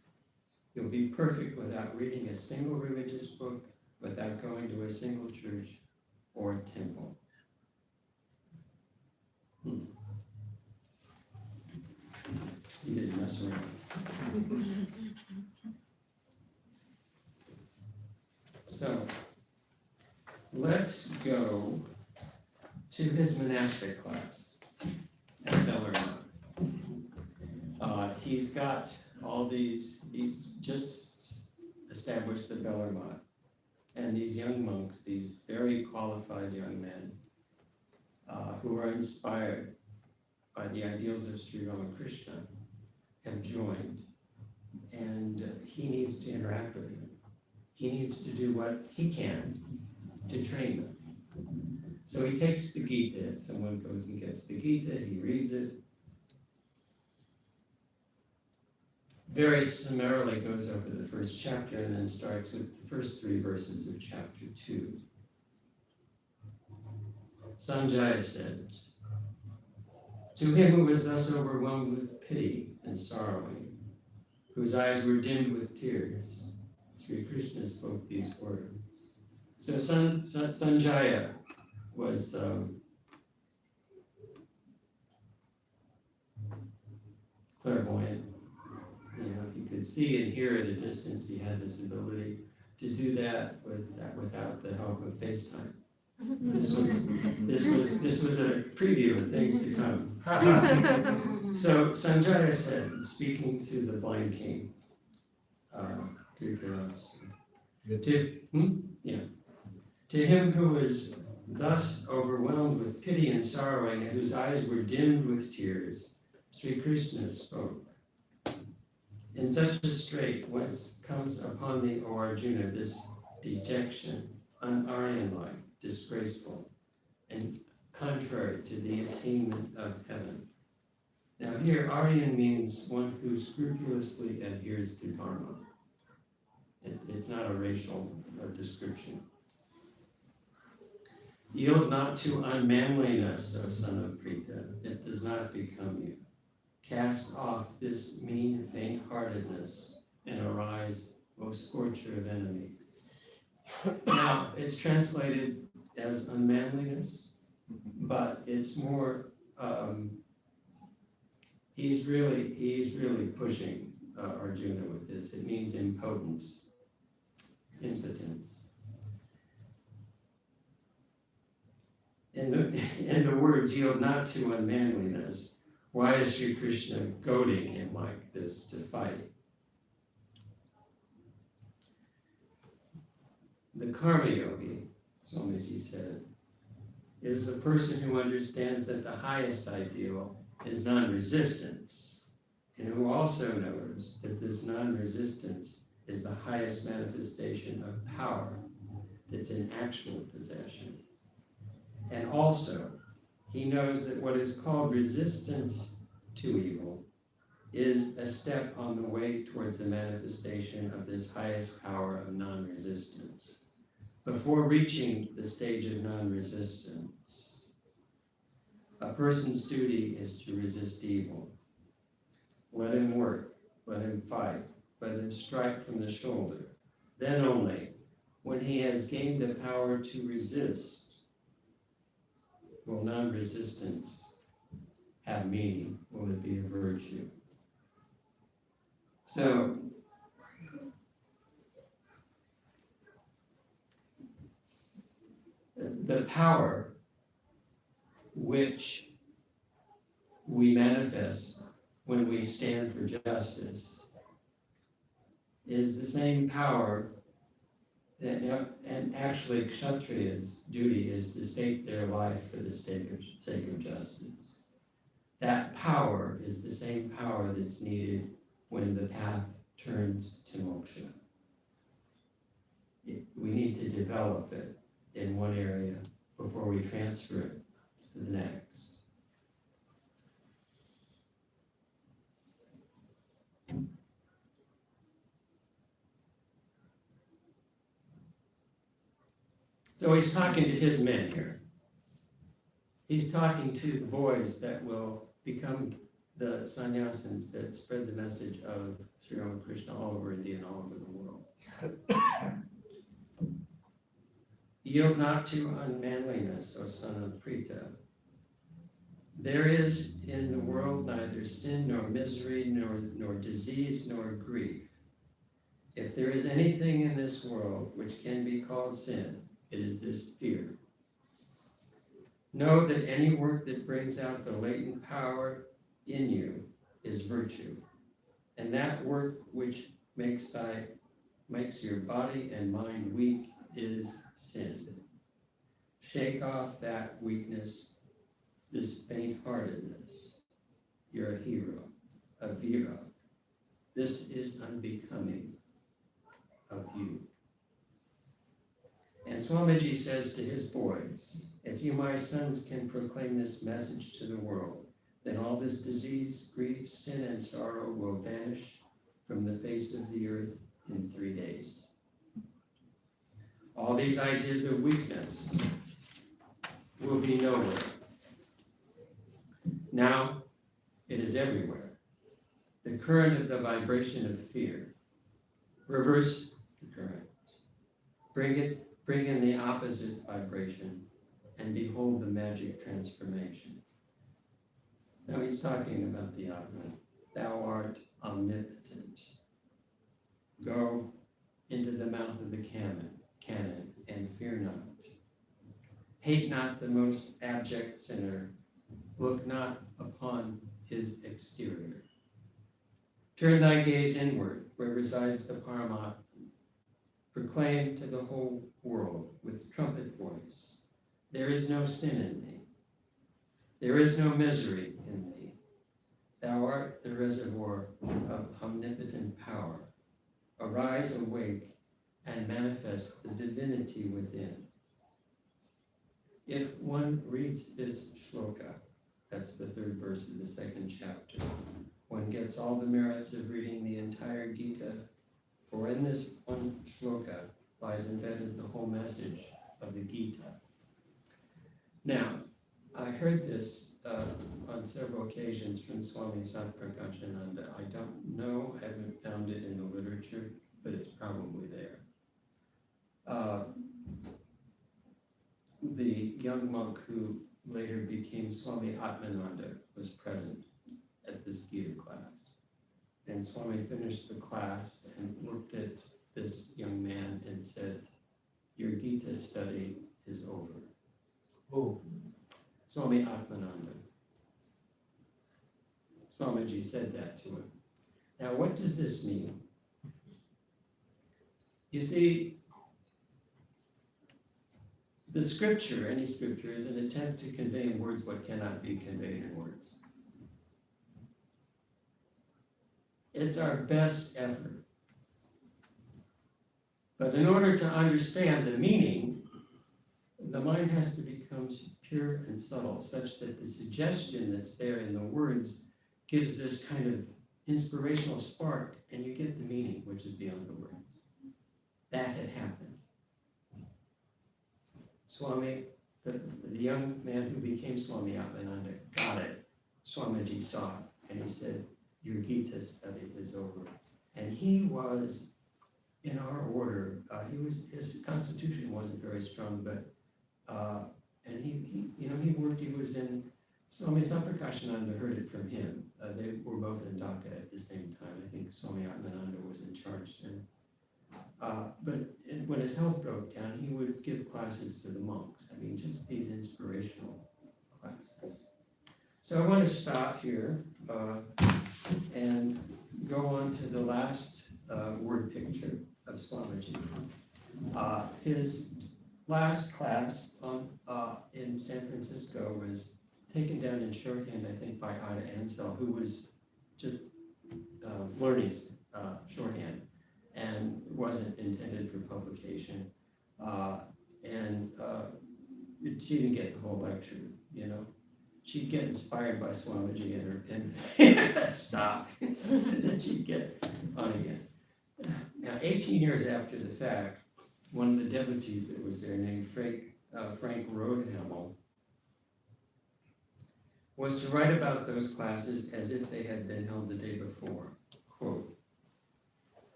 you'll be perfect without reading a single religious book, without going to a single church or temple. He didn't mess around. So, let's go to his monastic class at Bellarmine. He's got all these, he's just established the Bellarmine. And these young monks, these very qualified young men, who are inspired by the ideals of Sri Ramakrishna, have joined. And he needs to interact with them. He needs to do what he can to train them. So he takes the Gita. Someone goes and gets the Gita, he reads it. Very summarily goes over the first chapter and then starts with the first 3 verses of chapter 2. Sanjaya said, to him who was thus overwhelmed with pity and sorrowing, whose eyes were dimmed with tears, Sri Krishna spoke these words. So Sanjaya was clairvoyant. He could see and hear at a distance. He had this ability to do that without the help of FaceTime. This was a preview of things to come. So Sanjaya said, speaking to the blind king, to him who was thus overwhelmed with pity and sorrowing, and whose eyes were dimmed with tears, Sri Krishna spoke. In such a strait whence comes upon thee, O Arjuna, this dejection, un-Aryan-like, disgraceful, and contrary to the attainment of heaven. Now here, Aryan means one who scrupulously adheres to dharma. It's not a racial description. Yield not to unmanliness, O son of Prita, it does not become you. Cast off this mean faint-heartedness and arise, O scorcher of enemies. Now, it's translated as unmanliness, but it's more, he's really pushing Arjuna with this. It means impotence, impotence. In the words, yield not to unmanliness, why is Sri Krishna goading him like this to fight? The karma yogi, Swamiji said, is the person who understands that the highest ideal is non-resistance, and who also knows that this non-resistance is the highest manifestation of power that's in actual possession. And also, he knows that what is called resistance to evil is a step on the way towards the manifestation of this highest power of non-resistance. Before reaching the stage of non-resistance, a person's duty is to resist evil. Let him work, let him fight, let him strike from the shoulder. Then only, when he has gained the power to resist, will non-resistance have meaning? Will it be a virtue? So, the power which we manifest when we stand for justice is the same power that, and actually Kshatriya's duty is to stake their life for the sake of justice. That power is the same power that's needed when the path turns to moksha. We need to develop it in one area before we transfer it to the next. So he's talking to his men here. He's talking to the boys that will become the sannyasins that spread the message of Sri Ramakrishna all over India and all over the world. Yield not to unmanliness, O son of Prita. There is in the world neither sin nor misery, nor disease, nor grief. If there is anything in this world which can be called sin, it is this fear. Know that any work that brings out the latent power in you is virtue, and that work which makes your body and mind weak is sin. Shake off that weakness, this faint-heartedness. You're a hero, a vira. This is unbecoming of you. And Swamiji says to his boys, if you, my sons, can proclaim this message to the world, then all this disease, grief, sin, and sorrow will vanish from the face of the earth in 3 days. All these ideas of weakness will be nowhere. Now, it is everywhere. The current of the vibration of fear. Reverse the current. Bring in the opposite vibration, and behold the magic transformation. Now he's talking about the Atman. Thou art omnipotent. Go into the mouth of the cannon, and fear not. Hate not the most abject sinner. Look not upon his exterior. Turn thy gaze inward, where resides the Paramatma. Proclaim to the whole world with trumpet voice, there is no sin in thee. There is no misery in thee. Thou art the reservoir of omnipotent power. Arise, awake, and manifest the divinity within. If one reads this shloka, that's the 3rd verse of the 2nd chapter, one gets all the merits of reading the entire Gita, for in this one shloka lies embedded the whole message of the Gita. Now, I heard this on several occasions from Swami Satprakashananda. I don't know, I haven't found it in the literature, but it's probably there. The young monk who later became Swami Atmananda was present at this Gita class. And Swami finished the class and looked at this young man and said, your Gita study is over. Oh. Swami Atmananda. Swamiji said that to him. Now, what does this mean? You see, the scripture, any scripture, is an attempt to convey in words what cannot be conveyed in words. It's our best effort. But in order to understand the meaning, the mind has to become pure and subtle, such that the suggestion that's there in the words gives this kind of inspirational spark, and you get the meaning, which is beyond the words. That had happened. Swami, the young man who became Swami Atmananda, got it. Swamiji saw it, and he said, your Gita study is over. And he was, in our order, his constitution wasn't very strong, but, and he worked, he was in, Swami Samprakashananda heard it from him. They were both in Dhaka at the same time. I think Swami Atmananda was in charge then. But when his health broke down, he would give classes to the monks. I mean, just these inspirational classes. So I want to stop here and go on to the last word picture of Swamiji. His last class in San Francisco was taken down in shorthand, I think, by Ida Ansel, who was just learning shorthand and wasn't intended for publication. And she didn't get the whole lecture, you know. She'd get inspired by Swamiji and stop, and then she'd get on again. Now, 18 years after the fact, one of the devotees that was there, named Frank Roadhamel, was to write about those classes as if they had been held the day before. Quote,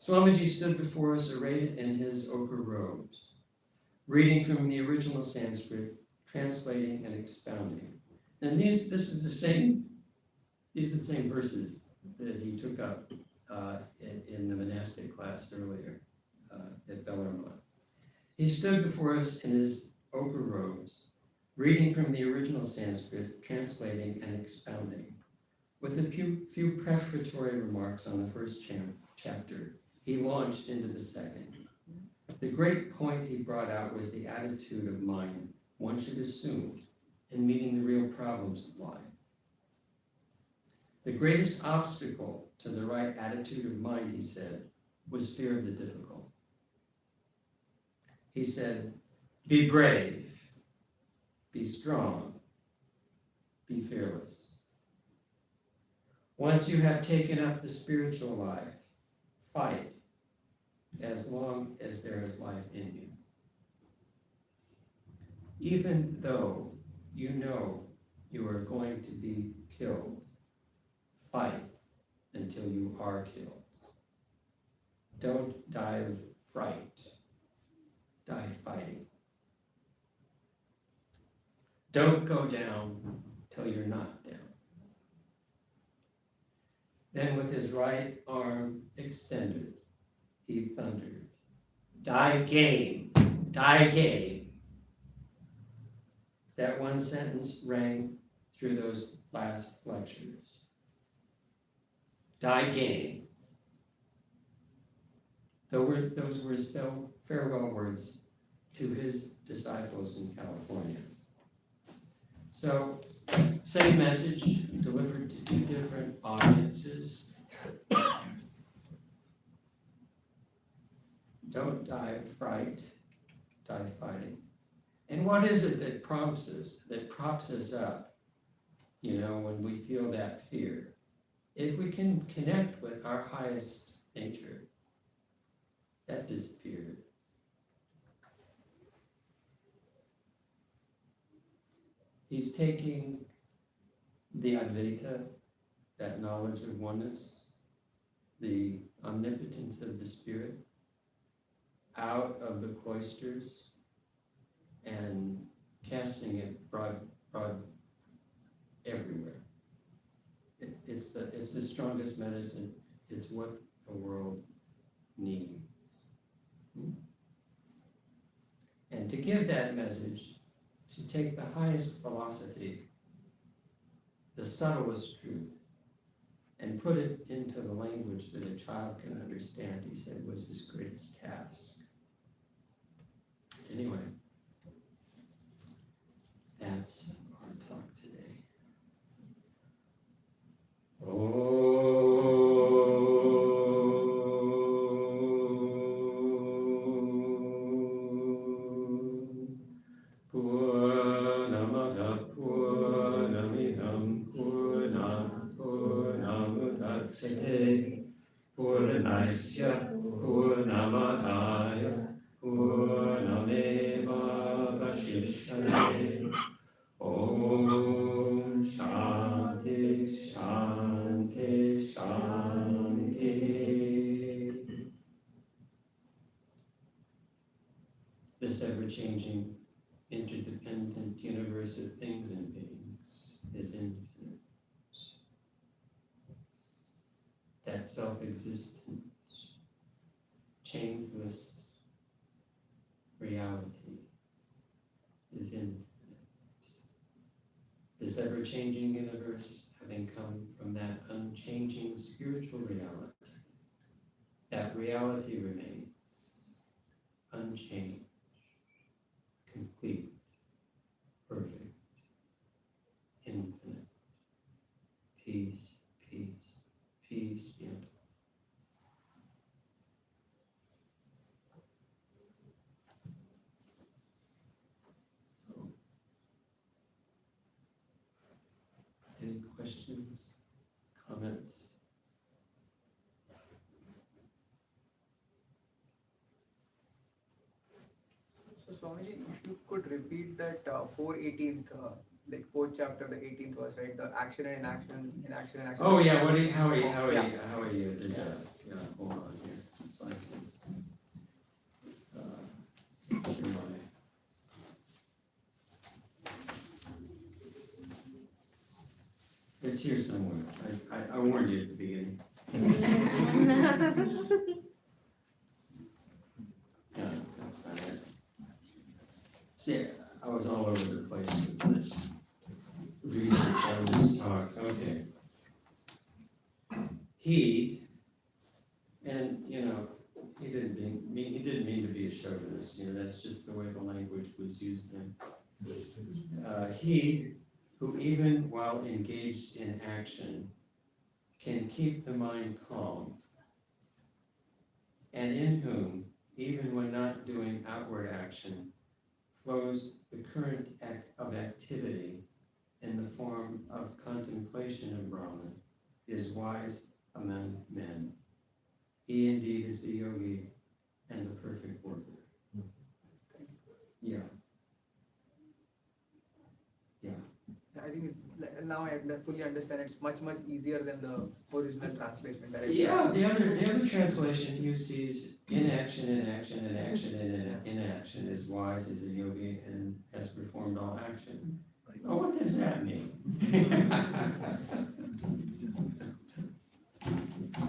Swamiji stood before us arrayed in his ochre robes, reading from the original Sanskrit, translating and expounding. And these are the same verses that he took up in the monastic class earlier at Bellarmine. He stood before us in his ochre robes, reading from the original Sanskrit, translating and expounding. With a few prefatory remarks on the first chapter, he launched into the second. The great point he brought out was the attitude of mind one should assume in meeting the real problems of life. The greatest obstacle to the right attitude of mind, he said, was fear of the difficult. He said, be brave, be strong, be fearless. Once you have taken up the spiritual life, fight as long as there is life in you. Even though you know you are going to be killed, fight until you are killed. Don't die of fright, die fighting. Don't go down till you're not down. Then with his right arm extended, he thundered, die game, die game. That one sentence rang through those last lectures. Die game. Those were his farewell words to his disciples in California. So, same message delivered to two different audiences. Don't die of fright, die fighting. And what is it that prompts us up, you know, when we feel that fear? If we can connect with our highest nature, that disappears. He's taking the Advaita, that knowledge of oneness, the omnipotence of the Spirit, out of the cloisters and casting it broad everywhere. It's the strongest medicine. It's what the world needs. And to give that message, to take the highest philosophy, the subtlest truth, and put it into the language that a child can understand, he said, was his greatest task. Anyway, that's our talk today. Purnamudachyate Purnasya Purnamadaya Purnameva Vashishyate Om Shanti Shanti Shanti. This ever-changing, interdependent universe of things and beings is infinite. That self-existent, changeless reality is infinite. This ever-changing universe having come from that unchanging spiritual reality, that reality remains unchanged, complete, perfect, infinite, peace, peace, peace, yeah. So, any questions, comments? So Swamiji, if you could repeat that 418th, like fourth chapter, the 18th verse, right? The action and inaction, inaction and action. Oh, yeah, what are you, how are you, Yeah. yeah, hold on here. Find it. Here's my- It's here somewhere, I warned you at the beginning. Yeah, that's not it. See, I was all over the place with this research on this talk, okay. He, and he didn't mean to be a chauvinist, that's just the way the language was used then. He who even while engaged in action can keep the mind calm, and in whom, even when not doing outward action, flows the current of activity in the form of contemplation of Brahman, is wise among men. He indeed is the yogi and the perfect worker. Yeah. I think it's now I fully understand. It's much easier than the original translation. Yeah, the other translation he sees inaction, inaction, inaction, and inaction is wise as a yogi and has performed all action. Oh, what does that mean?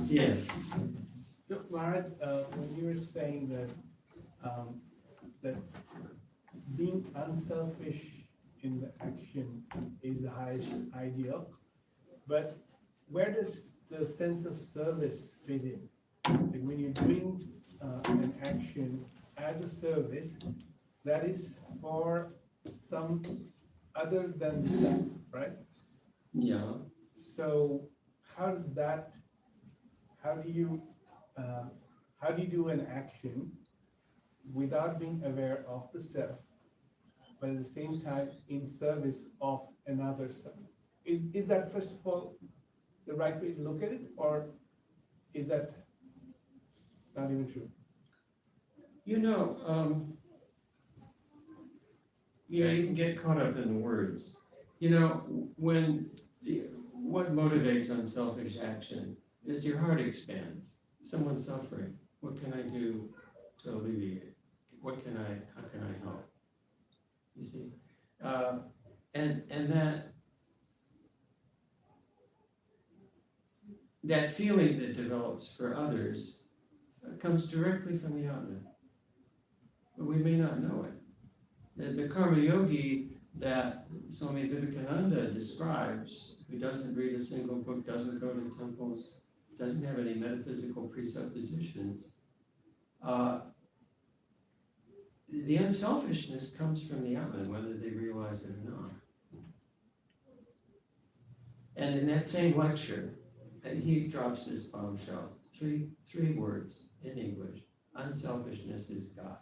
Yes. So Maharaj, when you were saying that that being unselfish in the action is the highest ideal, but where does the sense of service fit in? Like when you're doing an action as a service, that is for some other than the self, right? Yeah. So how do you do an action without being aware of the self, but at the same time in service of another self? Is that, first of all, the right way to look at it, or is that not even true? Yeah, you can get caught up in the words. What motivates unselfish action is your heart expands. Someone's suffering. What can I do to alleviate it? How can I help? You see? And that feeling that develops for others comes directly from the Atman. But we may not know it. The karma yogi that Swami Vivekananda describes, who doesn't read a single book, doesn't go to temples, doesn't have any metaphysical presuppositions, the unselfishness comes from the Atman, whether they realize it or not. And in that same lecture, he drops this bombshell, three words in English: unselfishness is God.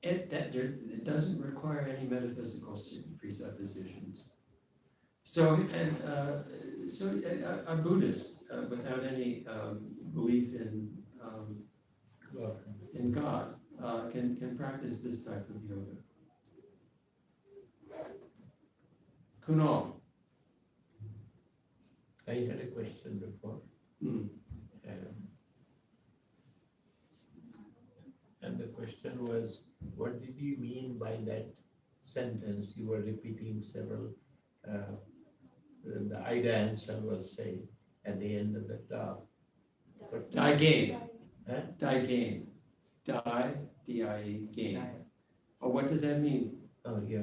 it doesn't require any metaphysical presuppositions. So, a Buddhist without any belief in God can practice this type of yoga. Kunal. I had a question before. And the question was, what did you mean by that sentence? You were repeating several, the Ida answer was saying at the end of the talk. Die game. Huh? Die game. Die, D-I-E, game. Oh, what does that mean? Oh, yeah.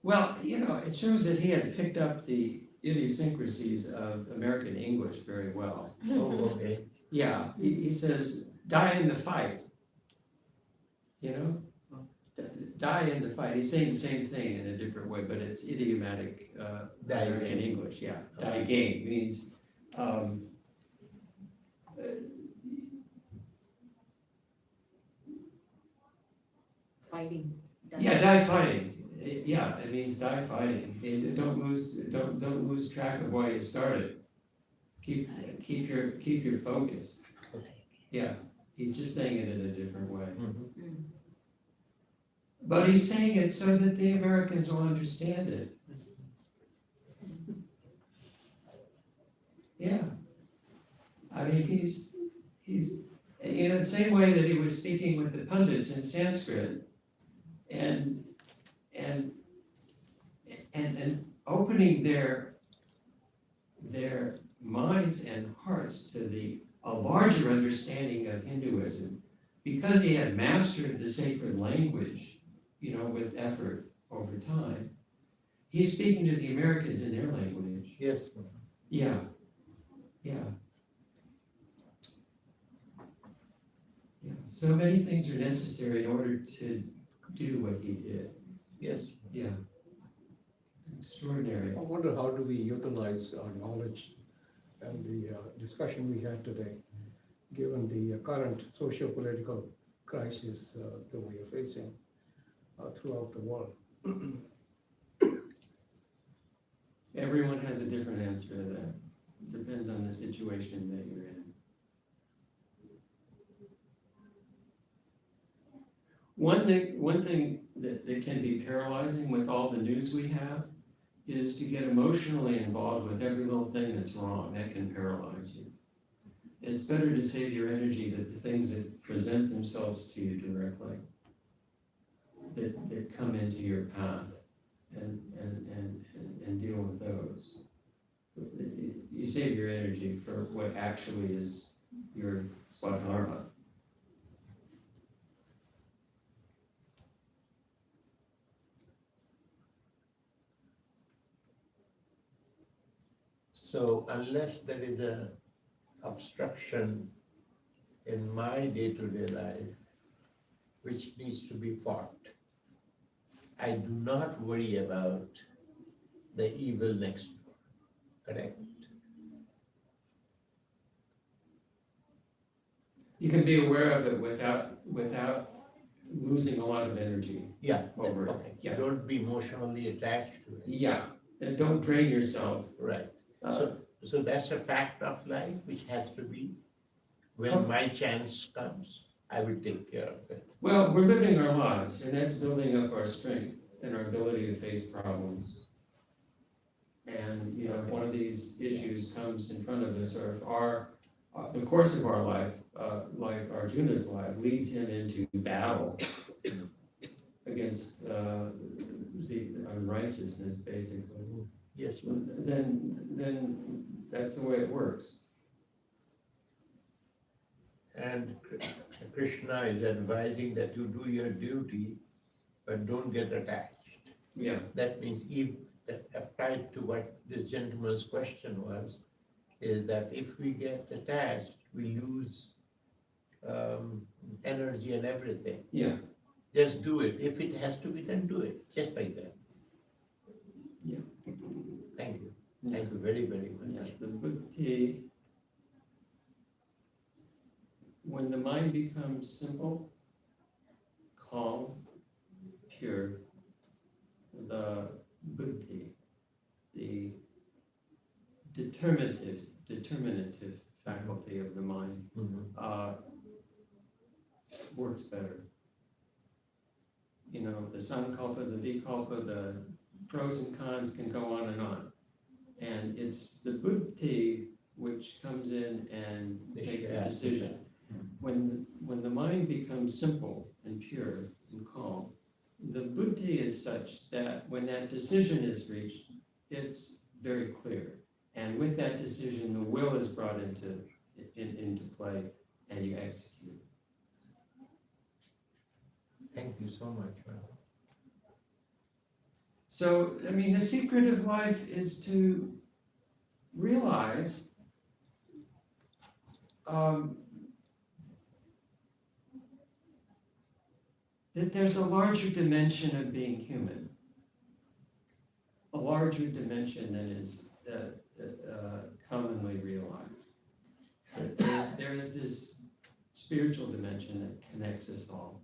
Well, it shows that he had picked up the idiosyncrasies of American English very well. Oh, okay. Yeah, he says, die in the fight. Die in the fight. He's saying the same thing in a different way, but it's idiomatic American English, yeah. Die game means, Fighting. yeah, die fighting. Yeah, it means die fighting. And don't lose track of why you started. Keep your focus. Yeah, he's just saying it in a different way. Mhm. But he's saying it so that the Americans will understand it. Yeah. I mean, he's in the same way that he was speaking with the pundits in Sanskrit and opening their minds and hearts to a larger understanding of Hinduism, because he had mastered the sacred language, with effort over time. He's speaking to the Americans in their language. Yes. Yeah. So many things are necessary in order to do what he did. Yes. Yeah. Extraordinary. I wonder how do we utilize our knowledge and the discussion we had today, given the current socio-political crisis that we are facing throughout the world. Everyone has a different answer to that. Depends on the situation that you're in. One thing that can be paralyzing with all the news we have is to get emotionally involved with every little thing that's wrong. That can paralyze you. It's better to save your energy to the things that present themselves to you directly, that come into your path, and deal with those. You save your energy for what actually is your swadharma. So unless there is an obstruction in my day-to-day life, which needs to be fought, I do not worry about the evil next door, correct? You can be aware of it without losing a lot of energy. Yeah, Over it, okay. yeah. Don't be emotionally attached to it. Yeah, and don't drain yourself. Right. Uh, So that's a fact of life which has to be, when my chance comes, I will take care of it. Well, we're living our lives, and that's building up our strength and our ability to face problems. And, if one of these issues comes in front of us, or if the course of our life, like Arjuna's life, leads him into battle against the unrighteousness, basically, Yes, then that's the way it works. and Krishna is advising that you do your duty, but don't get attached. Yeah, That means if applied to what this gentleman's question was, is that if we get attached, we lose energy and everything. yeah. Just do it. If it has to be done, do it, just like that. Yeah. Thank you. Thank you very, very Yeah, much. the buddhi, when the mind becomes simple, calm, pure, the buddhi, the determinative faculty of the mind, works better. You know, the sankalpa, the vikalpa, the pros and cons can go on and on. And it's the buddhi which comes in and makes a decision. When the mind becomes simple and pure and calm, the buddhi is such that when that decision is reached, it's very clear. And with that decision, the will is brought into play, and you execute. Thank you so much, Ram. So, I mean, the secret of life is to realize that there's a larger dimension of being human, a larger dimension than is commonly realized. That there is this spiritual dimension that connects us all.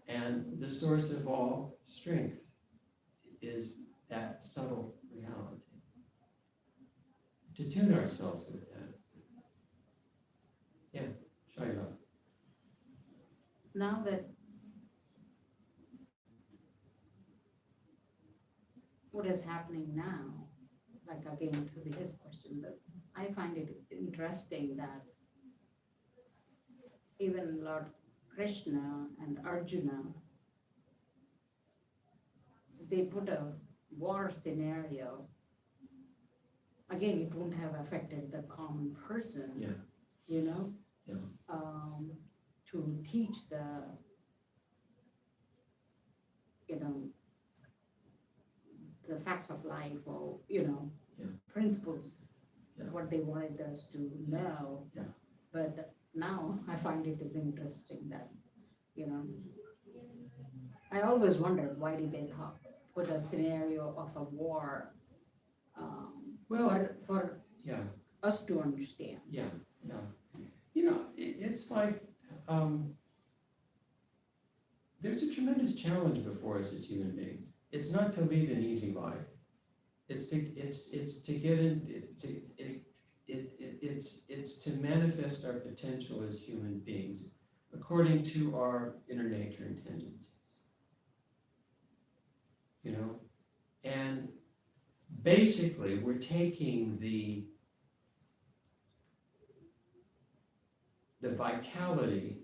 And the source of all strength is that subtle reality. To tune ourselves with that. Yeah, Shaila. Now that what is happening now, like again to his question, that I find it interesting that even Lord Krishna and Arjuna, they put a war scenario. Again, it won't have affected the common person, Yeah. you know? Yeah. To teach the, you know, the facts of life or, you know, Yeah. principles, Yeah. what they wanted us to know. Yeah. But now I find it is interesting that, you know, I always wondered why did they put a scenario of a war for Yeah. us to understand. Yeah. You know, it's like there's a tremendous challenge before us as human beings. It's not to lead an easy life. It's to get in. It's to manifest our potential as human beings according to our inner nature and tendencies. You know, and basically we're taking the vitality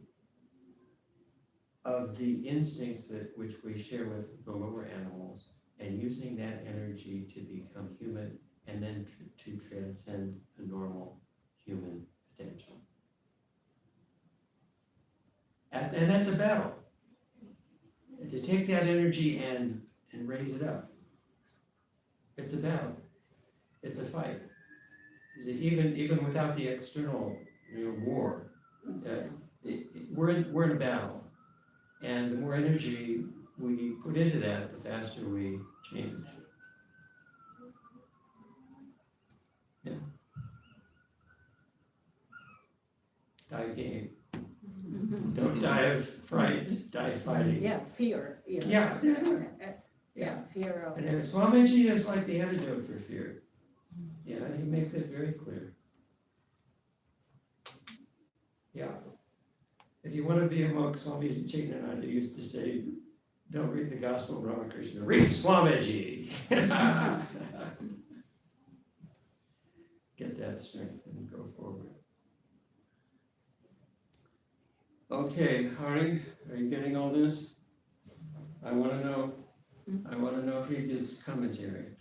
of the instincts which we share with the lower animals and using that energy to become human and then to transcend the normal human potential. And that's a battle. And to take that energy and raise it up. It's a battle. It's a fight. Even without the external, war, we're in a battle. And the more energy we put into that, the faster we change. Yeah. Die of game. Don't die of fright, die fighting. Yeah, fear, you know. Yeah. Yeah, fear of. And Swamiji is like the antidote for fear. Yeah, he makes it very clear. Yeah. If you want to be a monk, Swami Vivekananda used to say, don't read the Gospel of Ramakrishna, read Swamiji. Get that strength and go forward. Okay, Hari, are you getting all this? I want to know if read this commentary.